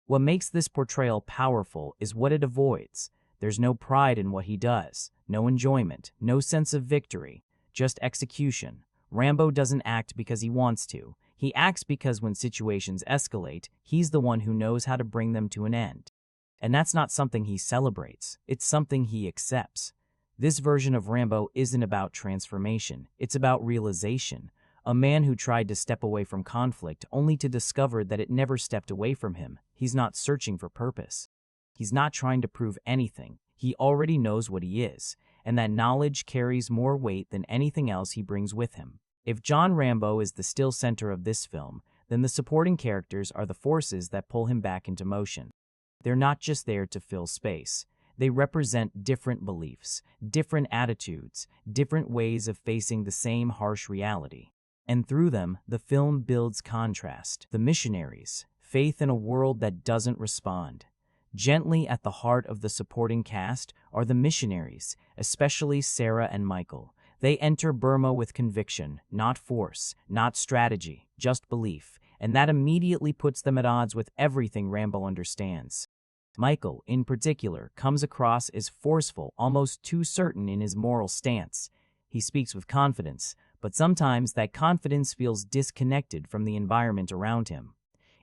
What makes this portrayal powerful is what it avoids. There's no pride in what he does, no enjoyment, no sense of victory, just execution. Rambo doesn't act because he wants to. He acts because when situations escalate, he's the one who knows how to bring them to an end. And that's not something he celebrates, it's something he accepts. This version of Rambo isn't about transformation, it's about realization. A man who tried to step away from conflict only to discover that it never stepped away from him. He's not searching for purpose. He's not trying to prove anything. He already knows what he is, and that knowledge carries more weight than anything else he brings with him. If John Rambo is the still center of this film, then the supporting characters are the forces that pull him back into motion. They're not just there to fill space. They represent different beliefs, different attitudes, different ways of facing the same harsh reality. And through them, the film builds contrast. The missionaries, faith in a world that doesn't respond. Gently at the heart of the supporting cast are the missionaries, especially Sarah and Michael. They enter Burma with conviction, not force, not strategy, just belief, and that immediately puts them at odds with everything Rambo understands. Michael, in particular, comes across as forceful, almost too certain in his moral stance. He speaks with confidence, but sometimes that confidence feels disconnected from the environment around him.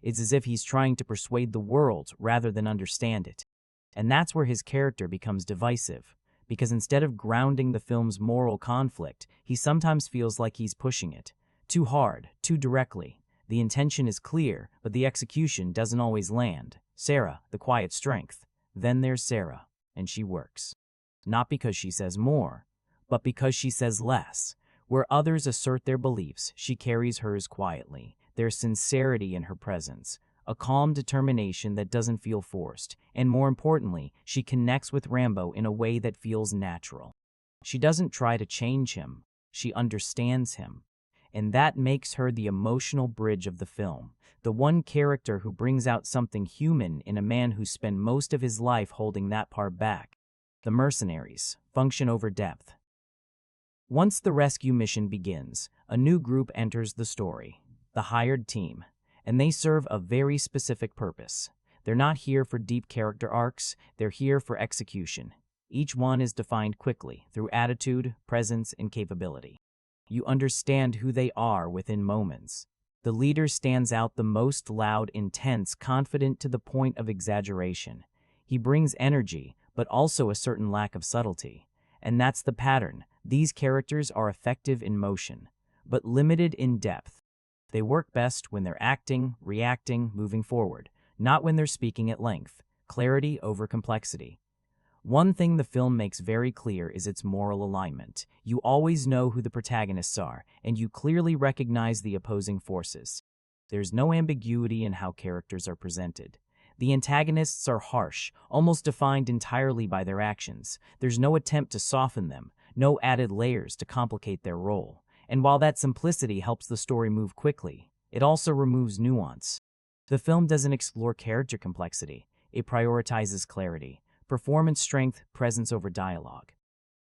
It's as if he's trying to persuade the world rather than understand it. And that's where his character becomes divisive, because instead of grounding the film's moral conflict, he sometimes feels like he's pushing it. Too hard, too directly. The intention is clear, but the execution doesn't always land. Sarah, the quiet strength. Then there's Sarah, and she works. Not because she says more, but because she says less. Where others assert their beliefs, she carries hers quietly. There's sincerity in her presence, a calm determination that doesn't feel forced, and more importantly, she connects with Rambo in a way that feels natural. She doesn't try to change him, she understands him. And that makes her the emotional bridge of the film, the one character who brings out something human in a man who spent most of his life holding that part back. The mercenaries, function over depth. Once the rescue mission begins, a new group enters the story. The hired team, and they serve a very specific purpose. They're not here for deep character arcs, they're here for execution. Each one is defined quickly through attitude, presence, and capability. You understand who they are within moments. The leader stands out the most: loud, intense, confident to the point of exaggeration. He brings energy, but also a certain lack of subtlety. And that's the pattern. These characters are effective in motion, but limited in depth. They work best when they're acting, reacting, moving forward, not when they're speaking at length. Clarity over complexity. One thing the film makes very clear is its moral alignment. You always know who the protagonists are, and you clearly recognize the opposing forces. There's no ambiguity in how characters are presented. The antagonists are harsh, almost defined entirely by their actions. There's no attempt to soften them, no added layers to complicate their role. And while that simplicity helps the story move quickly, it also removes nuance. The film doesn't explore character complexity, it prioritizes clarity, performance strength, presence over dialogue.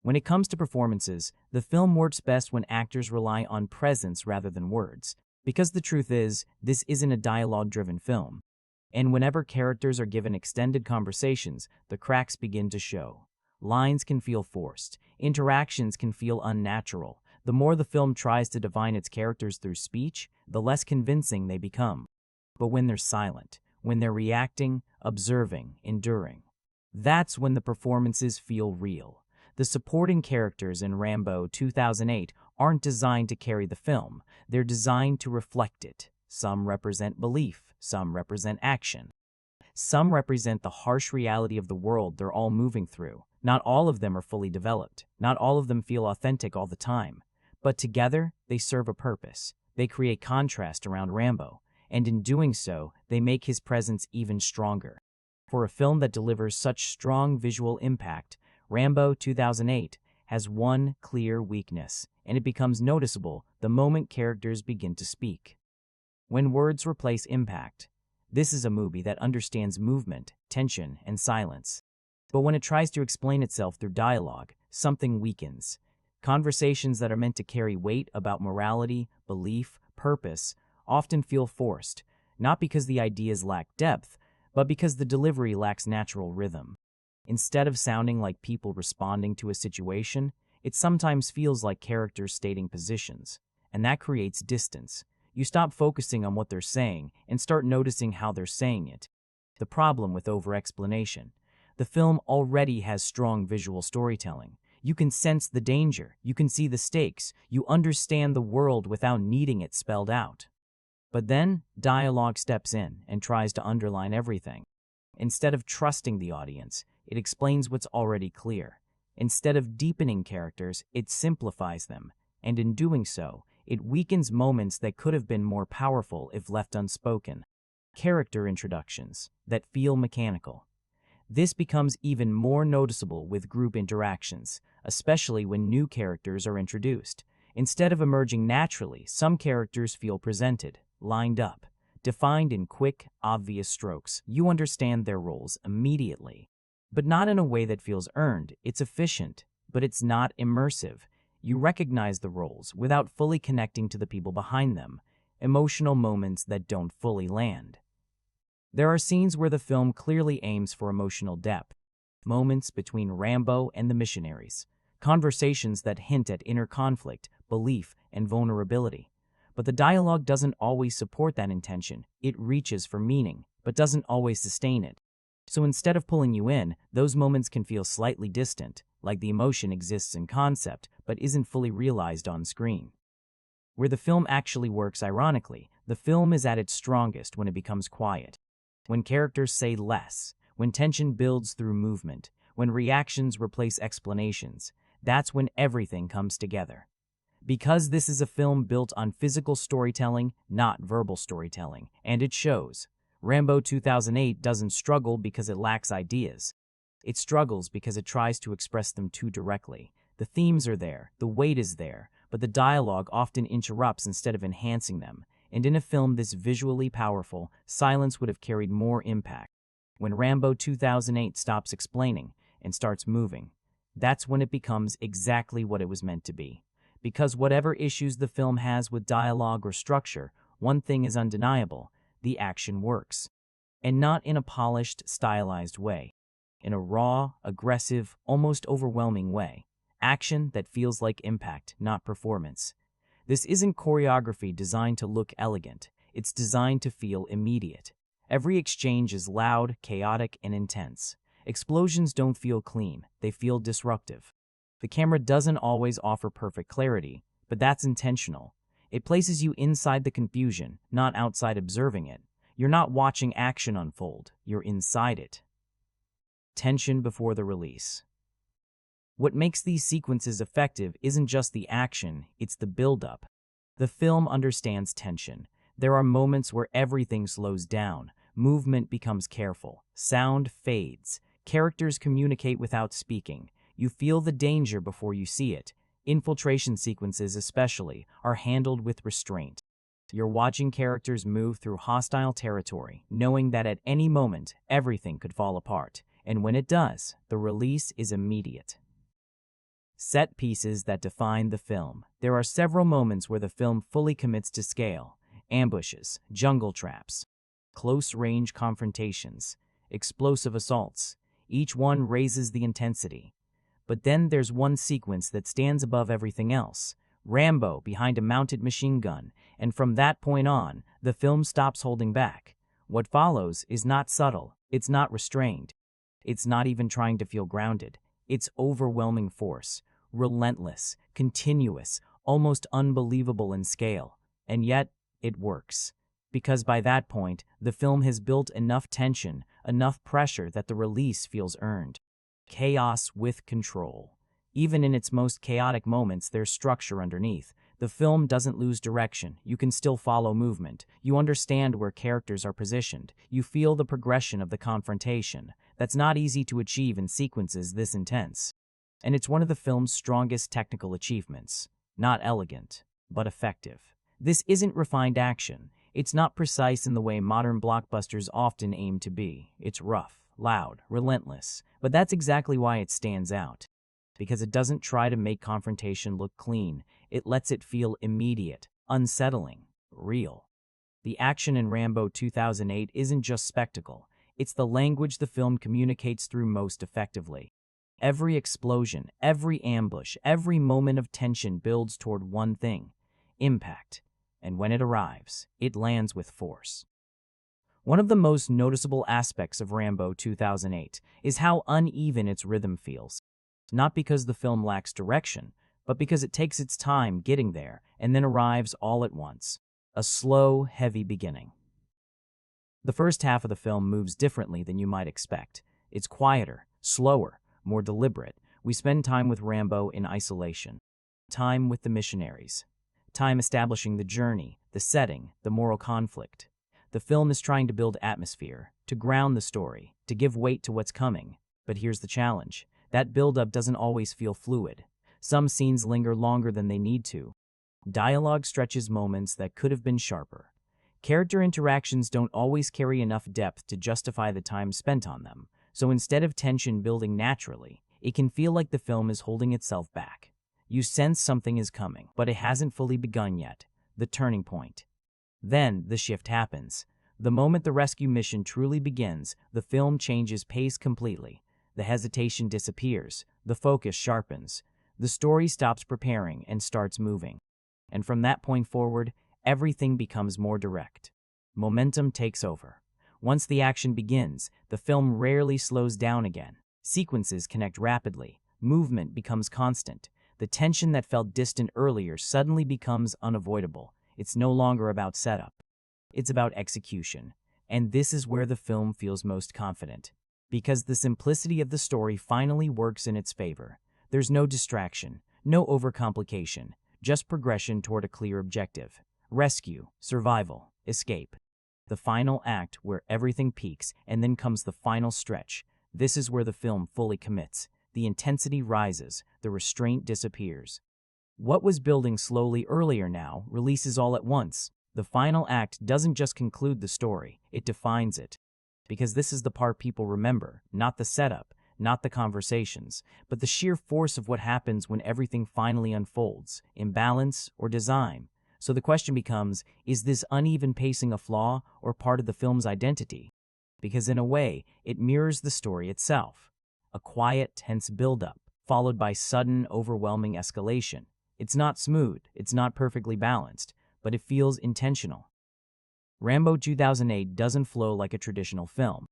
When it comes to performances, the film works best when actors rely on presence rather than words, because the truth is, this isn't a dialogue-driven film. And whenever characters are given extended conversations, the cracks begin to show. Lines can feel forced, interactions can feel unnatural. The more the film tries to define its characters through speech, the less convincing they become. But when they're silent, when they're reacting, observing, enduring, that's when the performances feel real. The supporting characters in Rambo 2008 aren't designed to carry the film, they're designed to reflect it. Some represent belief, some represent action. Some represent the harsh reality of the world they're all moving through. Not all of them are fully developed, not all of them feel authentic all the time. But together, they serve a purpose. They create contrast around Rambo, and in doing so, they make his presence even stronger. For a film that delivers such strong visual impact, Rambo 2008 has one clear weakness, and it becomes noticeable the moment characters begin to speak. When words replace impact, this is a movie that understands movement, tension, and silence. But when it tries to explain itself through dialogue, something weakens. Conversations that are meant to carry weight about morality, belief, purpose, often feel forced, not because the ideas lack depth, but because the delivery lacks natural rhythm. Instead of sounding like people responding to a situation, it sometimes feels like characters stating positions, and that creates distance. You stop focusing on what they're saying and start noticing how they're saying it. The problem with over-explanation. The film already has strong visual storytelling. You can sense the danger, you can see the stakes, you understand the world without needing it spelled out. But then, dialogue steps in and tries to underline everything. Instead of trusting the audience, it explains what's already clear. Instead of deepening characters, it simplifies them, and in doing so, it weakens moments that could have been more powerful if left unspoken. Character introductions that feel mechanical. This becomes even more noticeable with group interactions, especially when new characters are introduced. Instead of emerging naturally, some characters feel presented, lined up. defined in quick, obvious strokes. You understand their roles immediately, but not in a way that feels earned. It's efficient, but it's not immersive. You recognize the roles without fully connecting to the people behind them, emotional moments that don't fully land. There are scenes where the film clearly aims for emotional depth, moments between Rambo and the Missionaries, conversations that hint at inner conflict, belief, and vulnerability. But the dialogue doesn't always support that intention. It reaches for meaning, but doesn't always sustain it. So instead of pulling you in, those moments can feel slightly distant, like the emotion exists in concept, but isn't fully realized on screen. Where the film actually works, ironically, the film is at its strongest when it becomes quiet. When characters say less, when tension builds through movement, when reactions replace explanations, that's when everything comes together. Because this is a film built on physical storytelling, not verbal storytelling, and it shows. Rambo 2008 doesn't struggle because it lacks ideas. It struggles because it tries to express them too directly. The themes are there, the weight is there, but the dialogue often interrupts instead of enhancing them. And in a film this visually powerful, silence would have carried more impact. When Rambo 2008 stops explaining and starts moving, that's when it becomes exactly what it was meant to be. Because whatever issues the film has with dialogue or structure, one thing is undeniable: the action works. And not in a polished, stylized way. In a raw, aggressive, almost overwhelming way. Action that feels like impact, not performance. This isn't choreography designed to look elegant. It's designed to feel immediate. Every exchange is loud, chaotic, and intense. Explosions don't feel clean, they feel disruptive. The camera doesn't always offer perfect clarity, but that's intentional. It places you inside the confusion, not outside observing it. You're not watching action unfold, you're inside it. Tension before the release. What makes these sequences effective isn't just the action, it's the build-up. The film understands tension. There are moments where everything slows down, movement becomes careful, sound fades, characters communicate without speaking. You feel the danger before you see it. Infiltration sequences especially are handled with restraint. You're watching characters move through hostile territory, knowing that at any moment, everything could fall apart. And when it does, the release is immediate. Set pieces that define the film. There are several moments where the film fully commits to scale. Ambushes, jungle traps, close-range confrontations, explosive assaults. Each one raises the intensity. But then there's one sequence that stands above everything else. Rambo behind a mounted machine gun, and from that point on, the film stops holding back. What follows is not subtle, it's not restrained. It's not even trying to feel grounded. It's overwhelming force, relentless, continuous, almost unbelievable in scale. And yet, it works. Because by that point, the film has built enough tension, enough pressure that the release feels earned. Chaos with control. Even in its most chaotic moments, there's structure underneath. The film doesn't lose direction. You can still follow movement. You understand where characters are positioned. You feel the progression of the confrontation. That's not easy to achieve in sequences this intense. And it's one of the film's strongest technical achievements. Not elegant, but effective. This isn't refined action. It's not precise in the way modern blockbusters often aim to be. It's rough, loud, relentless. But that's exactly why it stands out. Because it doesn't try to make confrontation look clean. It lets it feel immediate, unsettling, real. The action in Rambo 2008 isn't just spectacle. It's the language the film communicates through most effectively. Every explosion, every ambush, every moment of tension builds toward one thing: impact. And when it arrives, it lands with force. One of the most noticeable aspects of Rambo 2008 is how uneven its rhythm feels. Not because the film lacks direction, but because it takes its time getting there and then arrives all at once. A slow, heavy beginning. The first half of the film moves differently than you might expect. It's quieter, slower, more deliberate. We spend time with Rambo in isolation. Time with the Missionaries. Time establishing the journey, the setting, the moral conflict. The film is trying to build atmosphere, to ground the story, to give weight to what's coming. But here's the challenge. That buildup doesn't always feel fluid. Some scenes linger longer than they need to. Dialogue stretches moments that could have been sharper. Character interactions don't always carry enough depth to justify the time spent on them, so instead of tension building naturally, it can feel like the film is holding itself back. You sense something is coming, but it hasn't fully begun yet, the turning point. Then, the shift happens. The moment the rescue mission truly begins, the film changes pace completely. The hesitation disappears, the focus sharpens, the story stops preparing and starts moving. And from that point forward, everything becomes more direct. Momentum takes over. Once the action begins, the film rarely slows down again. Sequences connect rapidly, movement becomes constant. The tension that felt distant earlier suddenly becomes unavoidable. It's no longer about setup. It's about execution. And this is where the film feels most confident. Because the simplicity of the story finally works in its favor. There's no distraction, no overcomplication, just progression toward a clear objective. Rescue, survival, escape. The final act where everything peaks and then comes the final stretch. This is where the film fully commits. The intensity rises, the restraint disappears. What was building slowly earlier now releases all at once. The final act doesn't just conclude the story, it defines it. Because this is the part people remember, not the setup, not the conversations, but the sheer force of what happens when everything finally unfolds, imbalance or design. So the question becomes, is this uneven pacing a flaw or part of the film's identity? Because in a way, it mirrors the story itself. A quiet, tense buildup, followed by sudden, overwhelming escalation. It's not smooth, it's not perfectly balanced, but it feels intentional. Rambo 2008 doesn't flow like a traditional film.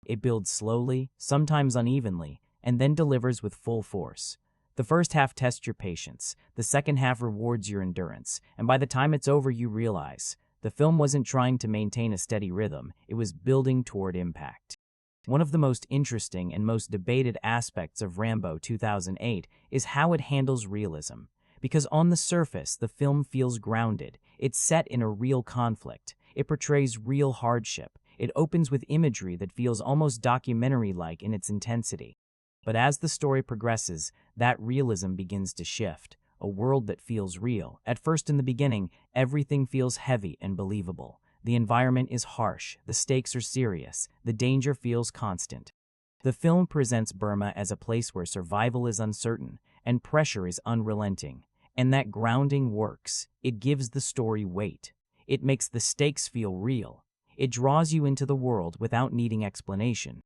It builds slowly, sometimes unevenly, and then delivers with full force. The first half tests your patience, the second half rewards your endurance, and by the time it's over you realize, the film wasn't trying to maintain a steady rhythm, it was building toward impact. One of the most interesting and most debated aspects of Rambo 2008 is how it handles realism. Because on the surface, the film feels grounded. It's set in a real conflict. It portrays real hardship. It opens with imagery that feels almost documentary-like in its intensity. But as the story progresses, that realism begins to shift. A world that feels real. At first in the beginning, everything feels heavy and believable. The environment is harsh, the stakes are serious, the danger feels constant. The film presents Burma as a place where survival is uncertain and pressure is unrelenting. And that grounding works. It gives the story weight. It makes the stakes feel real. It draws you into the world without needing explanation.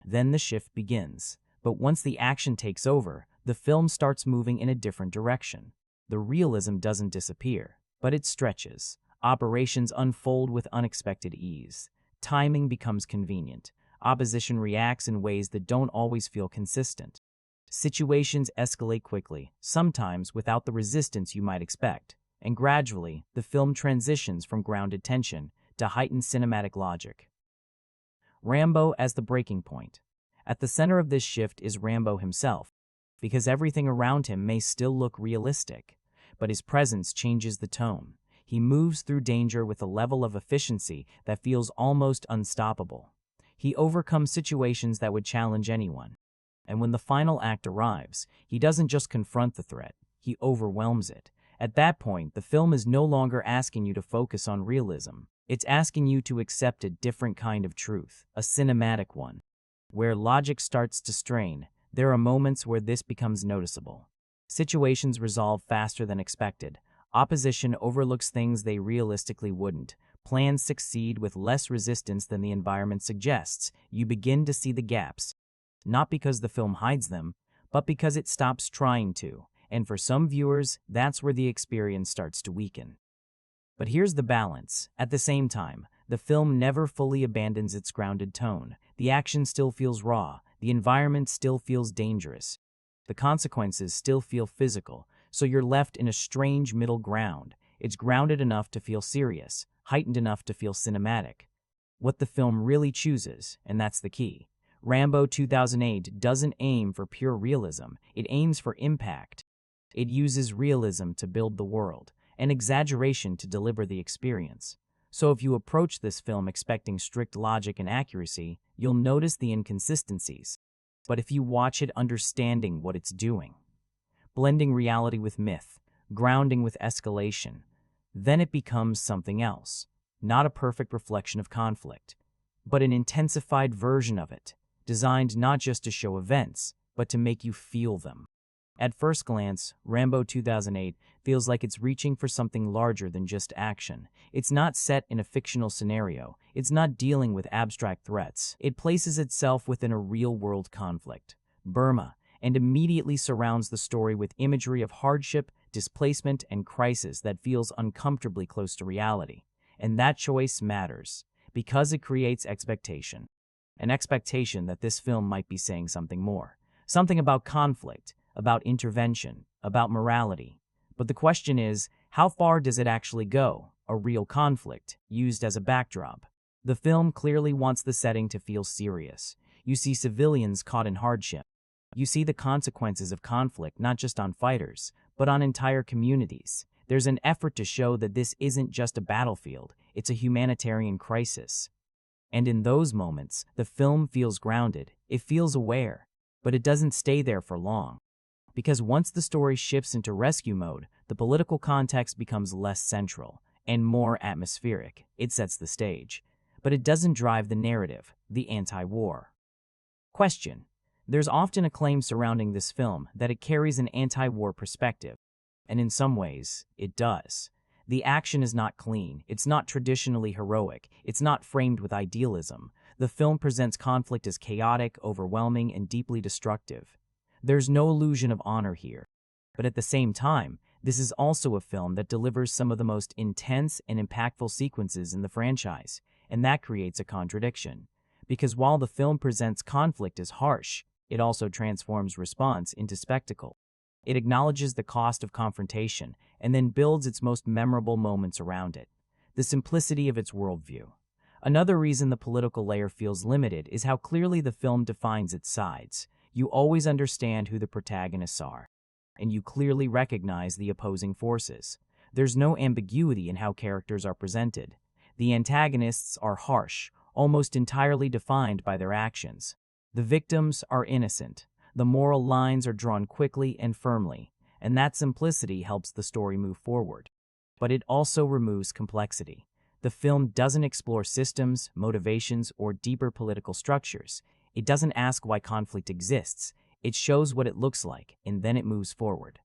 Then the shift begins. But once the action takes over, the film starts moving in a different direction. The realism doesn't disappear, but it stretches. Operations unfold with unexpected ease. Timing becomes convenient. Opposition reacts in ways that don't always feel consistent. Situations escalate quickly, sometimes without the resistance you might expect. And gradually, the film transitions from grounded tension to heightened cinematic logic. Rambo as the breaking point. At the center of this shift is Rambo himself, because everything around him may still look realistic, but his presence changes the tone. He moves through danger with a level of efficiency that feels almost unstoppable. He overcomes situations that would challenge anyone. And when the final act arrives, he doesn't just confront the threat, he overwhelms it. At that point, the film is no longer asking you to focus on realism. It's asking you to accept a different kind of truth, a cinematic one. Where logic starts to strain, there are moments where this becomes noticeable. Situations resolve faster than expected. Opposition overlooks things they realistically wouldn't. Plans succeed with less resistance than the environment suggests. You begin to see the gaps, not because the film hides them, but because it stops trying to. And for some viewers, that's where the experience starts to weaken. But here's the balance. At the same time, the film never fully abandons its grounded tone. The action still feels raw. The environment still feels dangerous. The consequences still feel physical. So you're left in a strange middle ground. It's grounded enough to feel serious, heightened enough to feel cinematic. What the film really chooses, and that's the key. Rambo 2008 doesn't aim for pure realism. It aims for impact. It uses realism to build the world, and exaggeration to deliver the experience. So if you approach this film expecting strict logic and accuracy, you'll notice the inconsistencies. But if you watch it understanding what it's doing, blending reality with myth, grounding with escalation, then it becomes something else. not a perfect reflection of conflict, but an intensified version of it, designed not just to show events, but to make you feel them. At first glance, Rambo 2008 feels like it's reaching for something larger than just action. It's not set in a fictional scenario. It's not dealing with abstract threats. It places itself within a real-world conflict, Burma, and immediately surrounds the story with imagery of hardship, displacement, and crisis that feels uncomfortably close to reality. And that choice matters, because it creates expectation. An expectation that this film might be saying something more. Something about conflict, about intervention, about morality. But the question is, how far does it actually go? A real conflict, used as a backdrop. The film clearly wants the setting to feel serious. You see civilians caught in hardship. You see the consequences of conflict not just on fighters, but on entire communities. There's an effort to show that this isn't just a battlefield, it's a humanitarian crisis. And in those moments, the film feels grounded, it feels aware, but it doesn't stay there for long. Because once the story shifts into rescue mode, the political context becomes less central and more atmospheric. It sets the stage, but it doesn't drive the narrative, the anti-war. Question: there's often a claim surrounding this film that it carries an anti-war perspective, and in some ways, it does. The action is not clean, it's not traditionally heroic, it's not framed with idealism. The film presents conflict as chaotic, overwhelming, and deeply destructive. There's no illusion of honor here. But at the same time, this is also a film that delivers some of the most intense and impactful sequences in the franchise, and that creates a contradiction. Because while the film presents conflict as harsh, it also transforms response into spectacle. It acknowledges the cost of confrontation and then builds its most memorable moments around it. The simplicity of its worldview. Another reason the political layer feels limited is how clearly the film defines its sides. You always understand who the protagonists are, and you clearly recognize the opposing forces. There's no ambiguity in how characters are presented. The antagonists are harsh, almost entirely defined by their actions. The victims are innocent. The moral lines are drawn quickly and firmly, and that simplicity helps the story move forward. But it also removes complexity. The film doesn't explore systems, motivations, or deeper political structures. It doesn't ask why conflict exists. It shows what it looks like, and then it moves forward.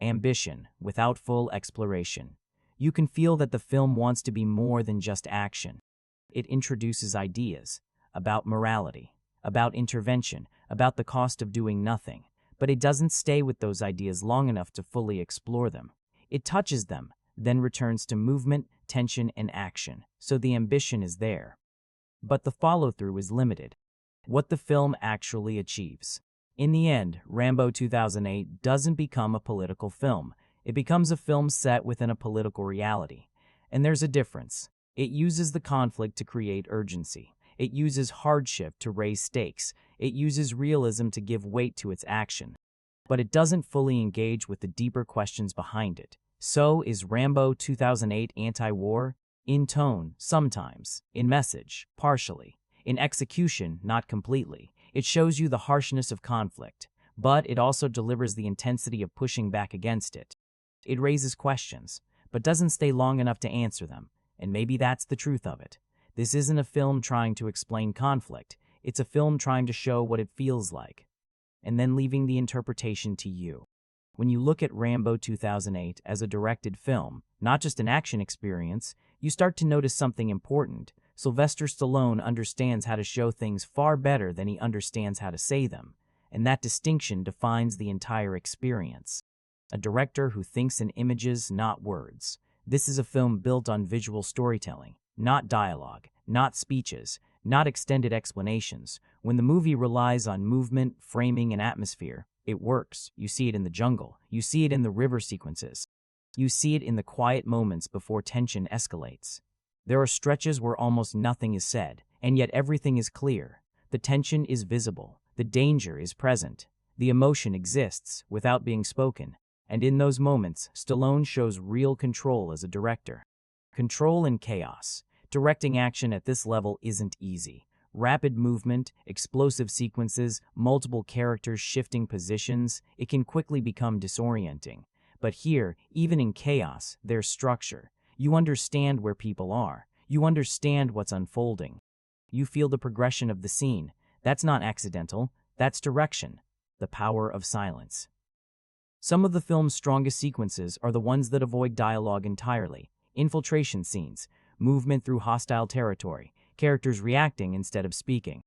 Ambition, without full exploration. You can feel that the film wants to be more than just action. It introduces ideas about morality, about intervention, about the cost of doing nothing, but it doesn't stay with those ideas long enough to fully explore them. It touches them, then returns to movement, tension, and action, so the ambition is there. But the follow-through is limited. What the film actually achieves. In the end, Rambo 2008 doesn't become a political film. It becomes a film set within a political reality. And there's a difference. It uses the conflict to create urgency. It uses hardship to raise stakes. It uses realism to give weight to its action. But it doesn't fully engage with the deeper questions behind it. So is Rambo 2008 anti-war? In tone, sometimes. In message, partially. In execution, not completely. It shows you the harshness of conflict, but it also delivers the intensity of pushing back against it. It raises questions, but doesn't stay long enough to answer them, and maybe that's the truth of it. This isn't a film trying to explain conflict, it's a film trying to show what it feels like, and then leaving the interpretation to you. When you look at Rambo 2008 as a directed film, not just an action experience, you start to notice something important. Sylvester Stallone understands how to show things far better than he understands how to say them, and that distinction defines the entire experience. A director who thinks in images, not words. This is a film built on visual storytelling, not dialogue, not speeches, not extended explanations. When the movie relies on movement, framing, and atmosphere, it works. You see it in the jungle. You see it in the river sequences. You see it in the quiet moments before tension escalates. There are stretches where almost nothing is said, and yet everything is clear. The tension is visible. The danger is present. The emotion exists without being spoken. And in those moments, Stallone shows real control as a director. Control in chaos. Directing action at this level isn't easy. Rapid movement, explosive sequences, multiple characters shifting positions, it can quickly become disorienting. But here, even in chaos, there's structure. You understand where people are. You understand what's unfolding. You feel the progression of the scene. That's not accidental. That's direction. The power of silence. Some of the film's strongest sequences are the ones that avoid dialogue entirely. Infiltration scenes, movement through hostile territory, characters reacting instead of speaking.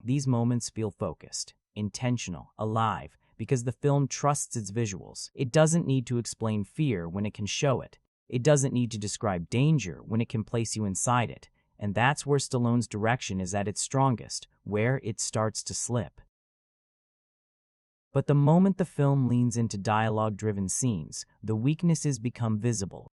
These moments feel focused, intentional, alive, because the film trusts its visuals. It doesn't need to explain fear when it can show it. It doesn't need to describe danger when it can place you inside it. And that's where Stallone's direction is at its strongest, where it starts to slip. But the moment the film leans into dialogue-driven scenes, the weaknesses become visible.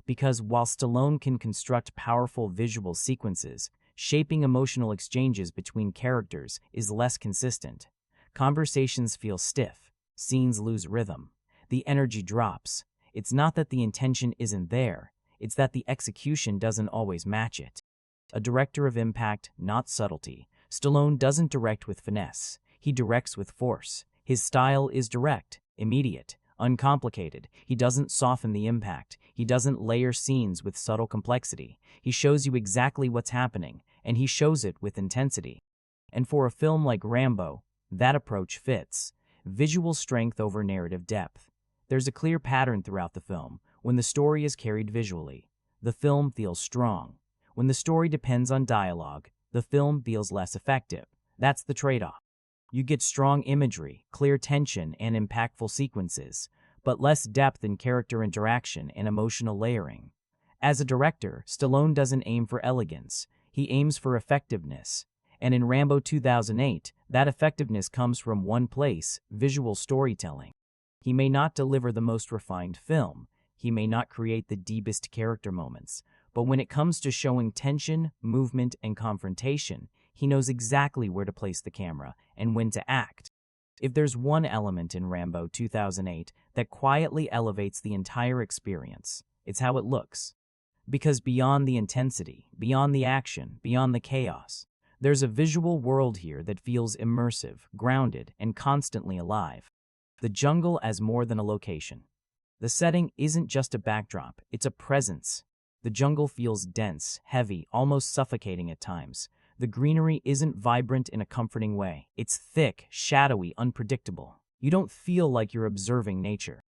Because while Stallone can construct powerful visual sequences, shaping emotional exchanges between characters is less consistent. Conversations feel stiff, scenes lose rhythm, the energy drops. It's not that the intention isn't there, it's that the execution doesn't always match it. A director of impact, not subtlety. Stallone doesn't direct with finesse, he directs with force. His style is direct, immediate, uncomplicated. He doesn't soften the impact. He doesn't layer scenes with subtle complexity. He shows you exactly what's happening, and he shows it with intensity. And for a film like Rambo, that approach fits. Visual strength over narrative depth. There's a clear pattern throughout the film. When the story is carried visually, the film feels strong. When the story depends on dialogue, the film feels less effective. That's the trade-off. You get strong imagery, clear tension, and impactful sequences, but less depth in character interaction and emotional layering. As a director, Stallone doesn't aim for elegance, he aims for effectiveness. And in Rambo 2008, that effectiveness comes from one place: visual storytelling. He may not deliver the most refined film, he may not create the deepest character moments, but when it comes to showing tension, movement, and confrontation, he knows exactly where to place the camera and when to act. If there's one element in Rambo 2008 that quietly elevates the entire experience, it's how it looks. Because beyond the intensity, beyond the action, beyond the chaos, there's a visual world here that feels immersive, grounded, and constantly alive. The jungle as more than a location. The setting isn't just a backdrop, it's a presence. The jungle feels dense, heavy, almost suffocating at times. The greenery isn't vibrant in a comforting way. It's thick, shadowy, unpredictable. You don't feel like you're observing nature.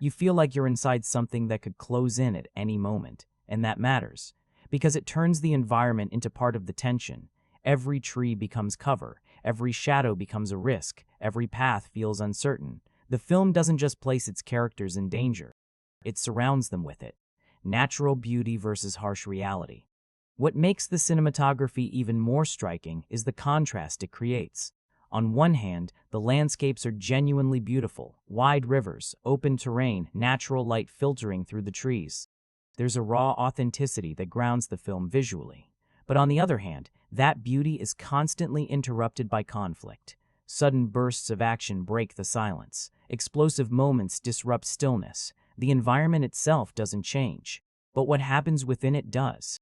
You feel like you're inside something that could close in at any moment, and that matters, because it turns the environment into part of the tension. Every tree becomes cover, every shadow becomes a risk, every path feels uncertain. The film doesn't just place its characters in danger, it surrounds them with it. Natural beauty versus harsh reality. What makes the cinematography even more striking is the contrast it creates. On one hand, the landscapes are genuinely beautiful: wide rivers, open terrain, natural light filtering through the trees. There's a raw authenticity that grounds the film visually. But on the other hand, that beauty is constantly interrupted by conflict. Sudden bursts of action break the silence. Explosive moments disrupt stillness. The environment itself doesn't change, but what happens within it does.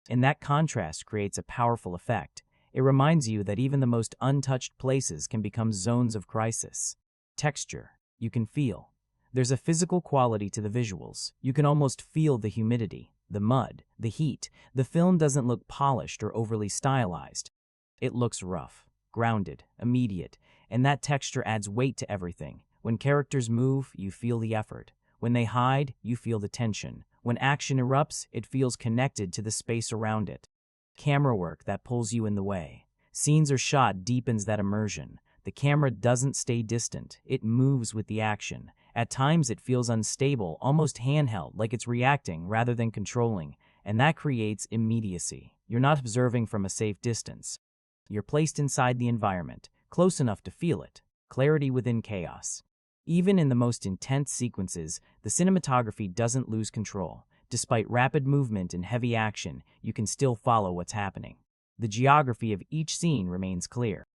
And that contrast creates a powerful effect. It reminds you that even the most untouched places can become zones of crisis. Texture, you can feel. There's a physical quality to the visuals. You can almost feel the humidity, the mud, the heat. The film doesn't look polished or overly stylized. It looks rough, grounded, immediate, and that texture adds weight to everything. When characters move, you feel the effort. When they hide, you feel the tension. When action erupts, it feels connected to the space around it. Camera work that pulls you in the way. Scenes are shot deepens that immersion. The camera doesn't stay distant, it moves with the action. At times it feels unstable, almost handheld, like it's reacting rather than controlling, and that creates immediacy. You're not observing from a safe distance. You're placed inside the environment, close enough to feel it. Clarity within chaos. Even in the most intense sequences, the cinematography doesn't lose control. Despite rapid movement and heavy action, you can still follow what's happening. The geography of each scene remains clear.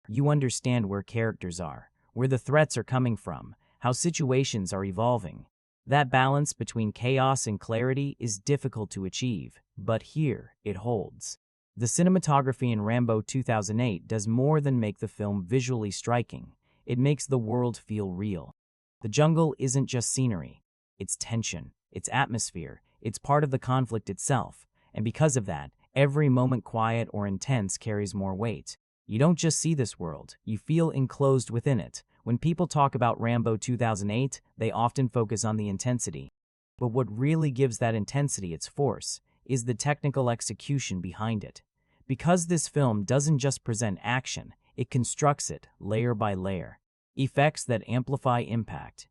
You understand where characters are, where the threats are coming from, how situations are evolving. That balance between chaos and clarity is difficult to achieve, but here it holds. The cinematography in Rambo 2008 does more than make the film visually striking. It makes the world feel real. The jungle isn't just scenery. It's tension, it's atmosphere, it's part of the conflict itself, and because of that, every moment quiet or intense carries more weight. You don't just see this world, you feel enclosed within it. When people talk about Rambo 2008, they often focus on the intensity. But what really gives that intensity its force is the technical execution behind it. Because this film doesn't just present action, it constructs it layer by layer. Effects that amplify impact.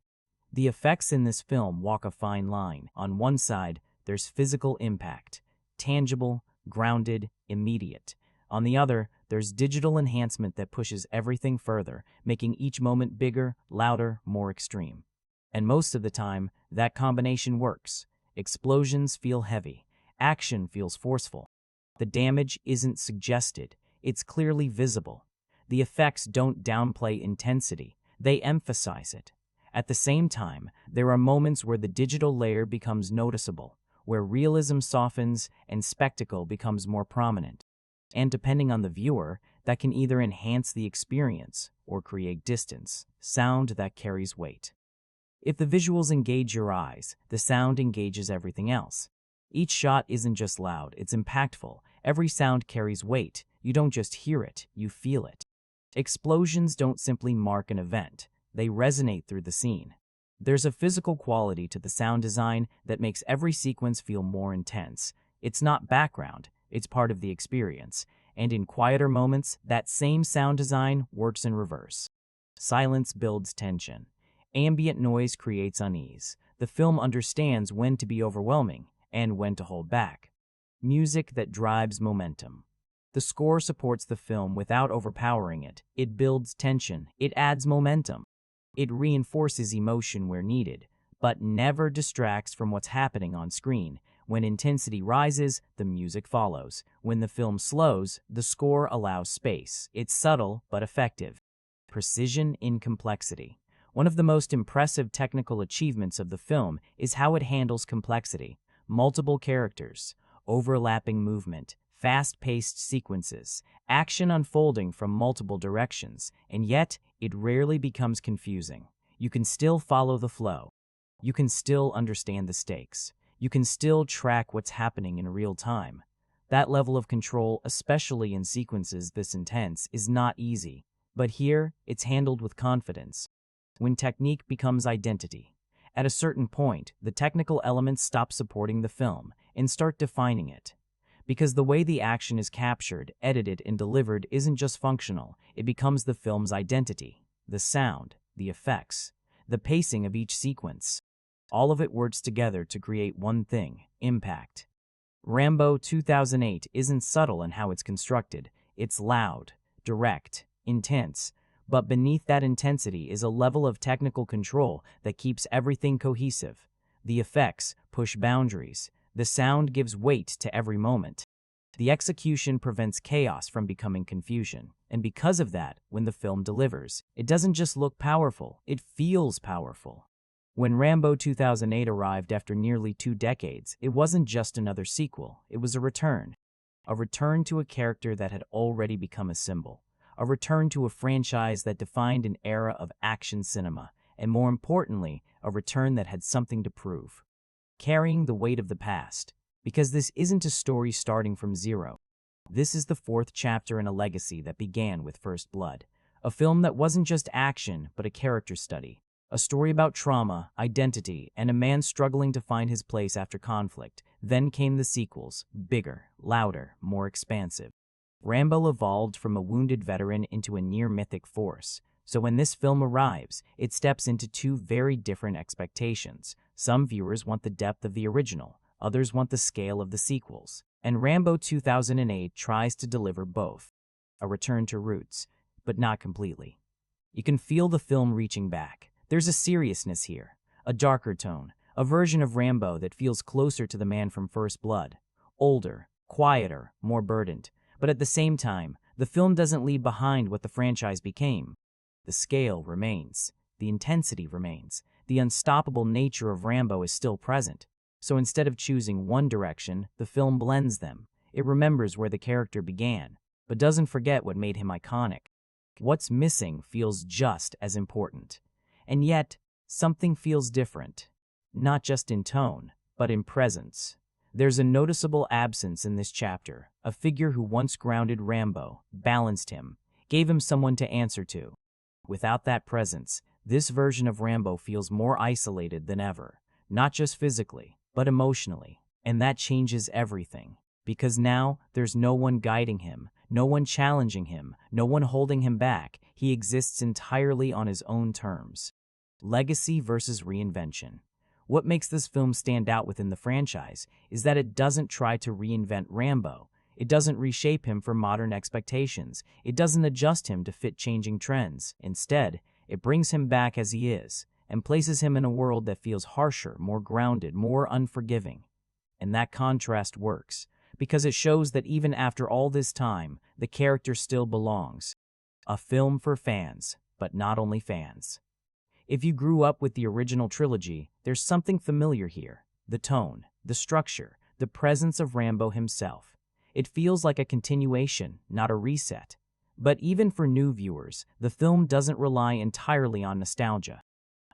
The effects in this film walk a fine line. On one side, there's physical impact, tangible, grounded, immediate. On the other, there's digital enhancement that pushes everything further, making each moment bigger, louder, more extreme. And most of the time, that combination works. Explosions feel heavy. Action feels forceful. The damage isn't suggested. It's clearly visible. The effects don't downplay intensity. They emphasize it. At the same time, there are moments where the digital layer becomes noticeable, where realism softens and spectacle becomes more prominent. And depending on the viewer, that can either enhance the experience or create distance, sound that carries weight. If the visuals engage your eyes, the sound engages everything else. Each shot isn't just loud, it's impactful. Every sound carries weight. You don't just hear it, you feel it. Explosions don't simply mark an event, they resonate through the scene. There's a physical quality to the sound design that makes every sequence feel more intense. It's not background, it's part of the experience. And in quieter moments, that same sound design works in reverse. Silence builds tension. Ambient noise creates unease. The film understands when to be overwhelming and when to hold back. Music that drives momentum. The score supports the film without overpowering it. It builds tension. It adds momentum. It reinforces emotion where needed, but never distracts from what's happening on screen. When intensity rises, the music follows. When the film slows, the score allows space. It's subtle but effective. Precision in complexity. One of the most impressive technical achievements of the film is how it handles complexity. Multiple characters, overlapping movement, fast-paced sequences, action unfolding from multiple directions, and yet it rarely becomes confusing. You can still follow the flow. You can still understand the stakes. You can still track what's happening in real time. That level of control, especially in sequences this intense, is not easy. But here, it's handled with confidence. When technique becomes identity. At a certain point, the technical elements stop supporting the film and start defining it. Because the way the action is captured, edited, and delivered isn't just functional, it becomes the film's identity. The sound, the effects, the pacing of each sequence. All of it works together to create one thing: impact. Rambo 2008 isn't subtle in how it's constructed. It's loud, direct, intense. But beneath that intensity is a level of technical control that keeps everything cohesive. The effects push boundaries. The sound gives weight to every moment. The execution prevents chaos from becoming confusion. And because of that, when the film delivers, it doesn't just look powerful, it feels powerful. When Rambo 2008 arrived after nearly 2 decades, it wasn't just another sequel, it was a return. A return to a character that had already become a symbol. A return to a franchise that defined an era of action cinema, and more importantly, a return that had something to prove. Carrying the weight of the past, because this isn't a story starting from zero. This is the 4th chapter in a legacy that began with First Blood, a film that wasn't just action, but a character study, a story about trauma, identity, and a man struggling to find his place after conflict. Then came the sequels, bigger, louder, more expansive. Rambo evolved from a wounded veteran into a near-mythic force. So when this film arrives, it steps into 2 very different expectations. Some viewers want the depth of the original, others want the scale of the sequels. And Rambo 2008 tries to deliver both. A return to roots, but not completely. You can feel the film reaching back. There's a seriousness here, a darker tone, a version of Rambo that feels closer to the man from First Blood. Older, quieter, more burdened. But at the same time, the film doesn't leave behind what the franchise became. The scale remains. The intensity remains. The unstoppable nature of Rambo is still present. So instead of choosing one direction, the film blends them. It remembers where the character began, but doesn't forget what made him iconic. What's missing feels just as important. And yet, something feels different. Not just in tone, but in presence. There's a noticeable absence in this chapter, a figure who once grounded Rambo, balanced him, gave him someone to answer to. Without that presence, this version of Rambo feels more isolated than ever, not just physically, but emotionally. And that changes everything, because now there's no one guiding him, no one challenging him, no one holding him back. He exists entirely on his own terms. Legacy versus reinvention. What makes this film stand out within the franchise is that it doesn't try to reinvent Rambo. It doesn't reshape him for modern expectations. It doesn't adjust him to fit changing trends. Instead, it brings him back as he is and places him in a world that feels harsher, more grounded, more unforgiving. And that contrast works, because it shows that even after all this time, the character still belongs. A film for fans, but not only fans. If you grew up with the original trilogy, there's something familiar here. The tone, the structure, the presence of Rambo himself. It feels like a continuation, not a reset. But even for new viewers, the film doesn't rely entirely on nostalgia.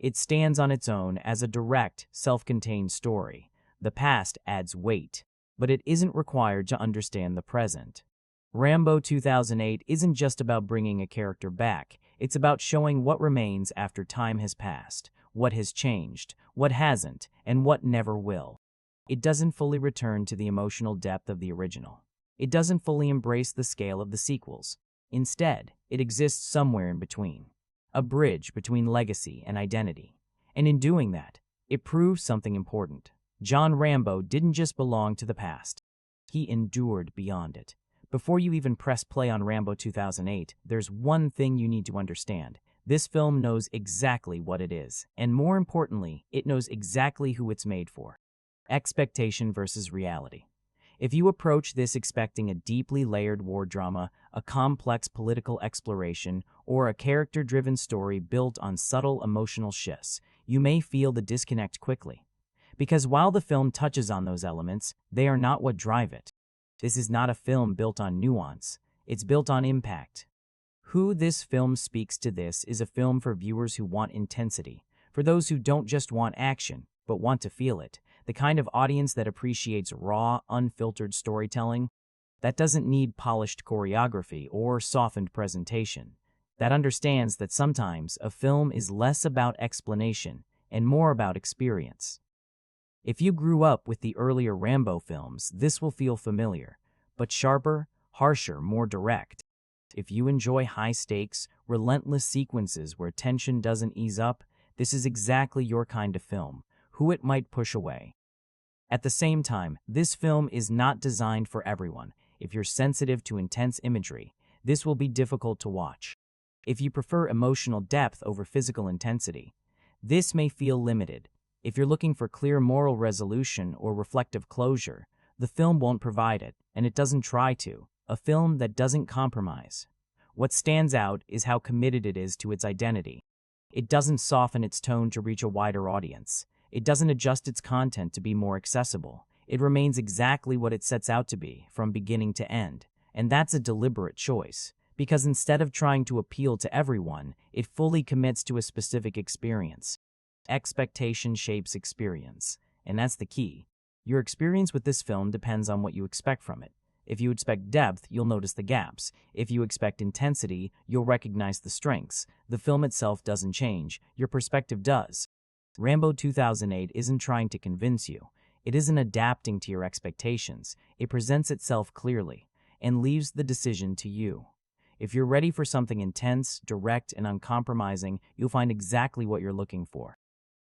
It stands on its own as a direct, self-contained story. The past adds weight, but it isn't required to understand the present. Rambo 2008 isn't just about bringing a character back, it's about showing what remains after time has passed, what has changed, what hasn't, and what never will. It doesn't fully return to the emotional depth of the original. It doesn't fully embrace the scale of the sequels. Instead, it exists somewhere in between, a bridge between legacy and identity. And in doing that, it proves something important. John Rambo didn't just belong to the past. He endured beyond it. Before you even press play on Rambo 2008, there's one thing you need to understand. This film knows exactly what it is, and more importantly, it knows exactly who it's made for. Expectation versus reality. If you approach this expecting a deeply layered war drama, a complex political exploration, or a character-driven story built on subtle emotional shifts, you may feel the disconnect quickly. Because while the film touches on those elements, they are not what drive it. This is not a film built on nuance, it's built on impact. Who this film speaks to this is a film for viewers who want intensity, for those who don't just want action, but want to feel it, the kind of audience that appreciates raw, unfiltered storytelling, that doesn't need polished choreography or softened presentation, that understands that sometimes a film is less about explanation and more about experience. If you grew up with the earlier Rambo films, this will feel familiar, but sharper, harsher, more direct. If you enjoy high-stakes, relentless sequences where tension doesn't ease up, this is exactly your kind of film, who it might push away. At the same time, this film is not designed for everyone. If you're sensitive to intense imagery, this will be difficult to watch. If you prefer emotional depth over physical intensity, this may feel limited. If you're looking for clear moral resolution or reflective closure, the film won't provide it, and it doesn't try to. A film that doesn't compromise. What stands out is how committed it is to its identity. It doesn't soften its tone to reach a wider audience. It doesn't adjust its content to be more accessible. It remains exactly what it sets out to be, from beginning to end. And that's a deliberate choice, because instead of trying to appeal to everyone, it fully commits to a specific experience. Expectation shapes experience, and that's the key. Your experience with this film depends on what you expect from it. If you expect depth, you'll notice the gaps. If you expect intensity, you'll recognize the strengths. The film itself doesn't change, your perspective does. Rambo 2008 isn't trying to convince you. It isn't adapting to your expectations. It presents itself clearly and leaves the decision to you. If you're ready for something intense, direct, and uncompromising, you'll find exactly what you're looking for.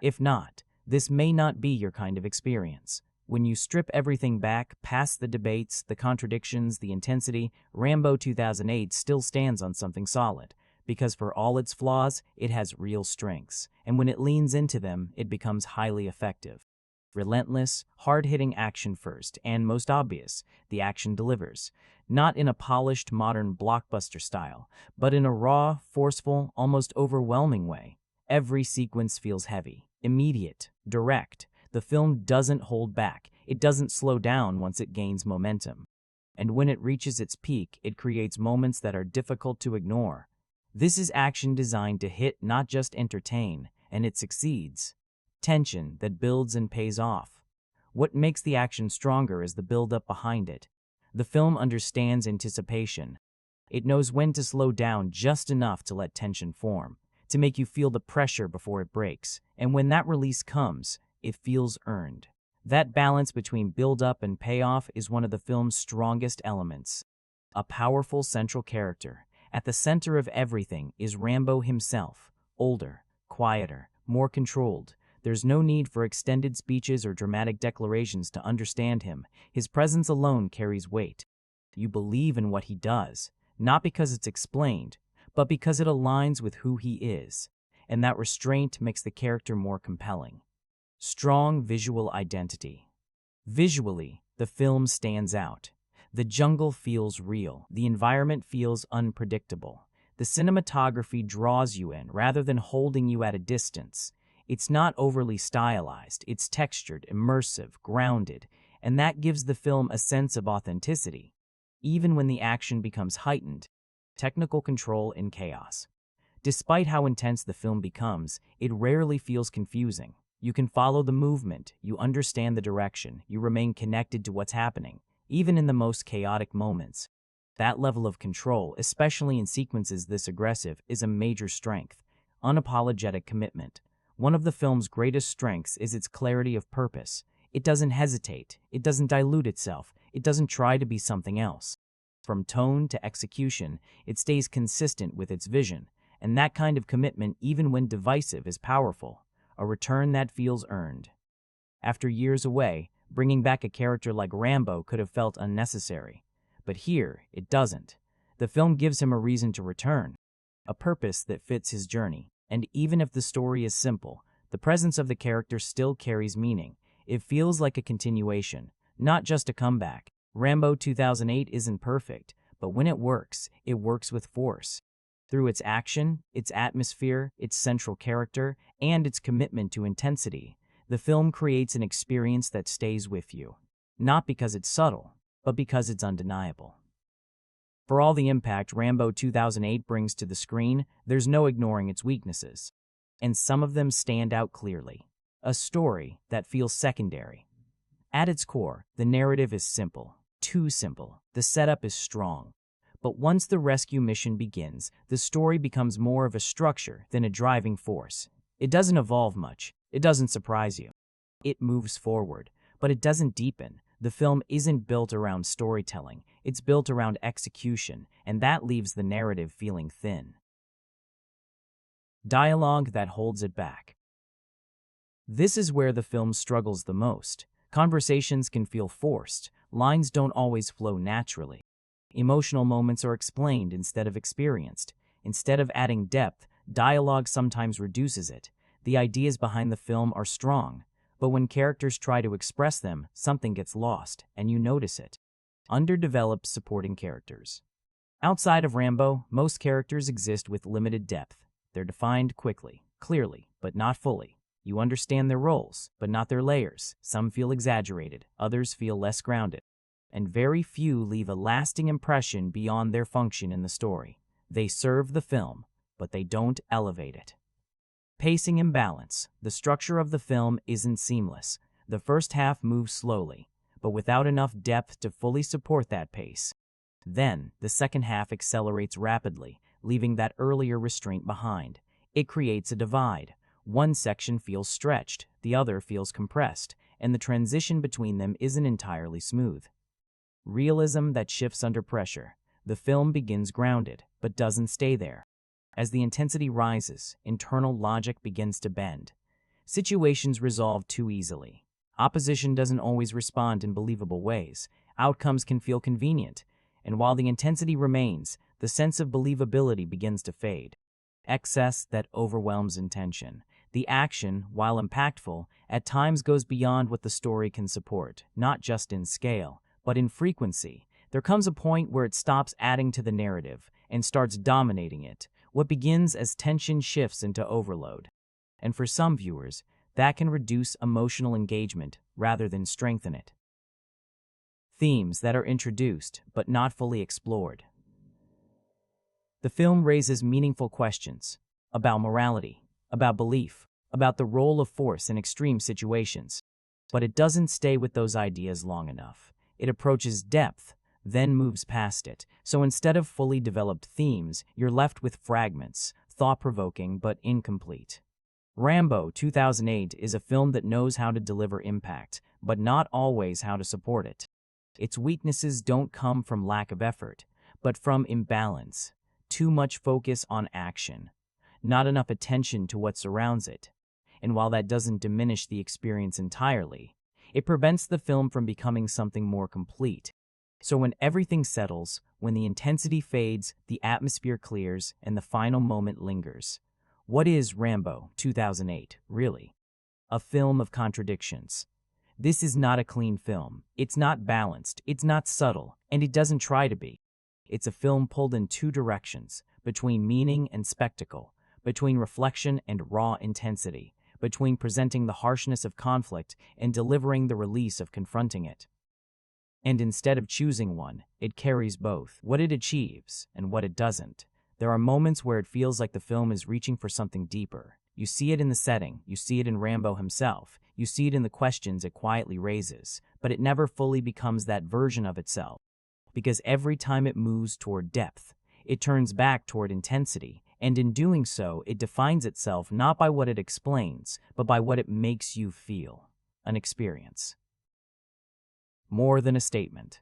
If not, this may not be your kind of experience. When you strip everything back, past the debates, the contradictions, the intensity, Rambo 2008 still stands on something solid, because for all its flaws, it has real strengths, and when it leans into them, it becomes highly effective. Relentless, hard-hitting action first, and most obvious, the action delivers. Not in a polished, modern blockbuster style, but in a raw, forceful, almost overwhelming way. Every sequence feels heavy, immediate, direct. The film doesn't hold back. It doesn't slow down once it gains momentum. And when it reaches its peak, it creates moments that are difficult to ignore. This is action designed to hit, not just entertain, and it succeeds. Tension that builds and pays off. What makes the action stronger is the build-up behind it. The film understands anticipation. It knows when to slow down just enough to let tension form, to make you feel the pressure before it breaks, and when that release comes, it feels earned. That balance between build-up and payoff is one of the film's strongest elements. A powerful central character. At the center of everything is Rambo himself, older, quieter, more controlled. There's no need for extended speeches or dramatic declarations to understand him. His presence alone carries weight. You believe in what he does, not because it's explained, but because it aligns with who he is, and that restraint makes the character more compelling. Strong visual identity. Visually, the film stands out. The jungle feels real. The environment feels unpredictable. The cinematography draws you in rather than holding you at a distance. It's not overly stylized. It's textured, immersive, grounded, and that gives the film a sense of authenticity, even when the action becomes heightened. Technical control in chaos. Despite how intense the film becomes, it rarely feels confusing. You can follow the movement, you understand the direction, you remain connected to what's happening, even in the most chaotic moments. That level of control, especially in sequences this aggressive, is a major strength. Unapologetic commitment. One of the film's greatest strengths is its clarity of purpose. It doesn't hesitate, it doesn't dilute itself, it doesn't try to be something else. From tone to execution, it stays consistent with its vision, and that kind of commitment, even when divisive, is powerful. A return that feels earned. After years away, bringing back a character like Rambo could have felt unnecessary. But here, it doesn't. The film gives him a reason to return, a purpose that fits his journey. And even if the story is simple, the presence of the character still carries meaning. It feels like a continuation, not just a comeback. Rambo 2008 isn't perfect, but when it works with force. Through its action, its atmosphere, its central character, and its commitment to intensity, the film creates an experience that stays with you. Not because it's subtle, but because it's undeniable. For all the impact Rambo 2008 brings to the screen, there's no ignoring its weaknesses. And some of them stand out clearly. A story that feels secondary. At its core, the narrative is simple. Too simple. The setup is strong. But once the rescue mission begins, the story becomes more of a structure than a driving force. It doesn't evolve much. It doesn't surprise you. It moves forward, but it doesn't deepen. The film isn't built around storytelling. It's built around execution, and that leaves the narrative feeling thin. Dialogue that holds it back. This is where the film struggles the most. Conversations can feel forced. Lines don't always flow naturally. Emotional moments are explained instead of experienced. Instead of adding depth, dialogue sometimes reduces it. The ideas behind the film are strong, but when characters try to express them, something gets lost, and you notice it. Underdeveloped supporting characters. Outside of Rambo, most characters exist with limited depth. They're defined quickly, clearly, but not fully. You understand their roles, but not their layers. Some feel exaggerated, others feel less grounded. And very few leave a lasting impression beyond their function in the story. They serve the film, but they don't elevate it. Pacing imbalance. The structure of the film isn't seamless. The first half moves slowly, but without enough depth to fully support that pace. Then, the second half accelerates rapidly, leaving that earlier restraint behind. It creates a divide. One section feels stretched, the other feels compressed, and the transition between them isn't entirely smooth. Realism that shifts under pressure. The film begins grounded, but doesn't stay there. As the intensity rises, internal logic begins to bend. Situations resolve too easily. Opposition doesn't always respond in believable ways. Outcomes can feel convenient. And while the intensity remains, the sense of believability begins to fade. Excess that overwhelms intention. The action, while impactful, at times goes beyond what the story can support, not just in scale, but in frequency. There comes a point where it stops adding to the narrative and starts dominating it. What begins as tension shifts into overload. And for some viewers, that can reduce emotional engagement rather than strengthen it. Themes that are introduced but not fully explored. The film raises meaningful questions about morality, about belief, about the role of force in extreme situations. But it doesn't stay with those ideas long enough. It approaches depth, then moves past it. So instead of fully developed themes, you're left with fragments, thought-provoking but incomplete. Rambo 2008 is a film that knows how to deliver impact, but not always how to support it. Its weaknesses don't come from lack of effort, but from imbalance. Too much focus on action, not enough attention to what surrounds it. And while that doesn't diminish the experience entirely, it prevents the film from becoming something more complete. So when everything settles, when the intensity fades, the atmosphere clears, and the final moment lingers, what is Rambo 2008, really? A film of contradictions. This is not a clean film. It's not balanced, it's not subtle, and it doesn't try to be. It's a film pulled in two directions, between meaning and spectacle, between reflection and raw intensity, between presenting the harshness of conflict and delivering the release of confronting it. And instead of choosing one, it carries both, what it achieves and what it doesn't. There are moments where it feels like the film is reaching for something deeper. You see it in the setting, you see it in Rambo himself, you see it in the questions it quietly raises, but it never fully becomes that version of itself. Because every time it moves toward depth, it turns back toward intensity, and in doing so, it defines itself not by what it explains, but by what it makes you feel. An experience. More than a statement.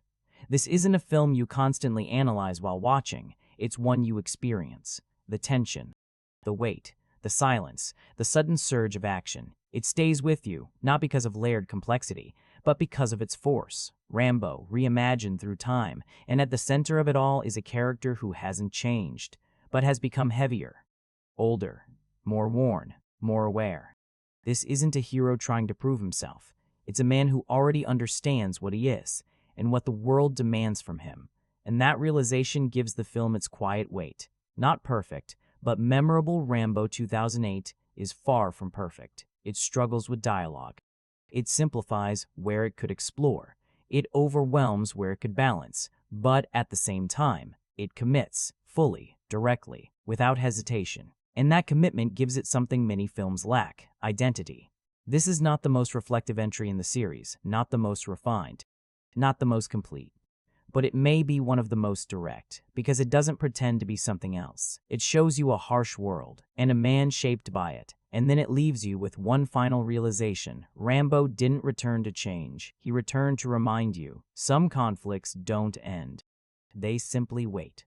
This isn't a film you constantly analyze while watching, it's one you experience. The tension, the weight, the silence, the sudden surge of action. It stays with you, not because of layered complexity, but because of its force. Rambo, reimagined through time, and at the center of it all is a character who hasn't changed, but has become heavier, older, more worn, more aware. This isn't a hero trying to prove himself. It's a man who already understands what he is and what the world demands from him. And that realization gives the film its quiet weight. Not perfect, but memorable. Rambo 2008 is far from perfect. It struggles with dialogue. It simplifies where it could explore. It overwhelms where it could balance. But at the same time, it commits, fully, directly, without hesitation. And that commitment gives it something many films lack: identity. This is not the most reflective entry in the series, not the most refined, not the most complete. But it may be one of the most direct, because it doesn't pretend to be something else. It shows you a harsh world, and a man shaped by it, and then it leaves you with one final realization. Rambo didn't return to change. He returned to remind you, some conflicts don't end. They simply wait.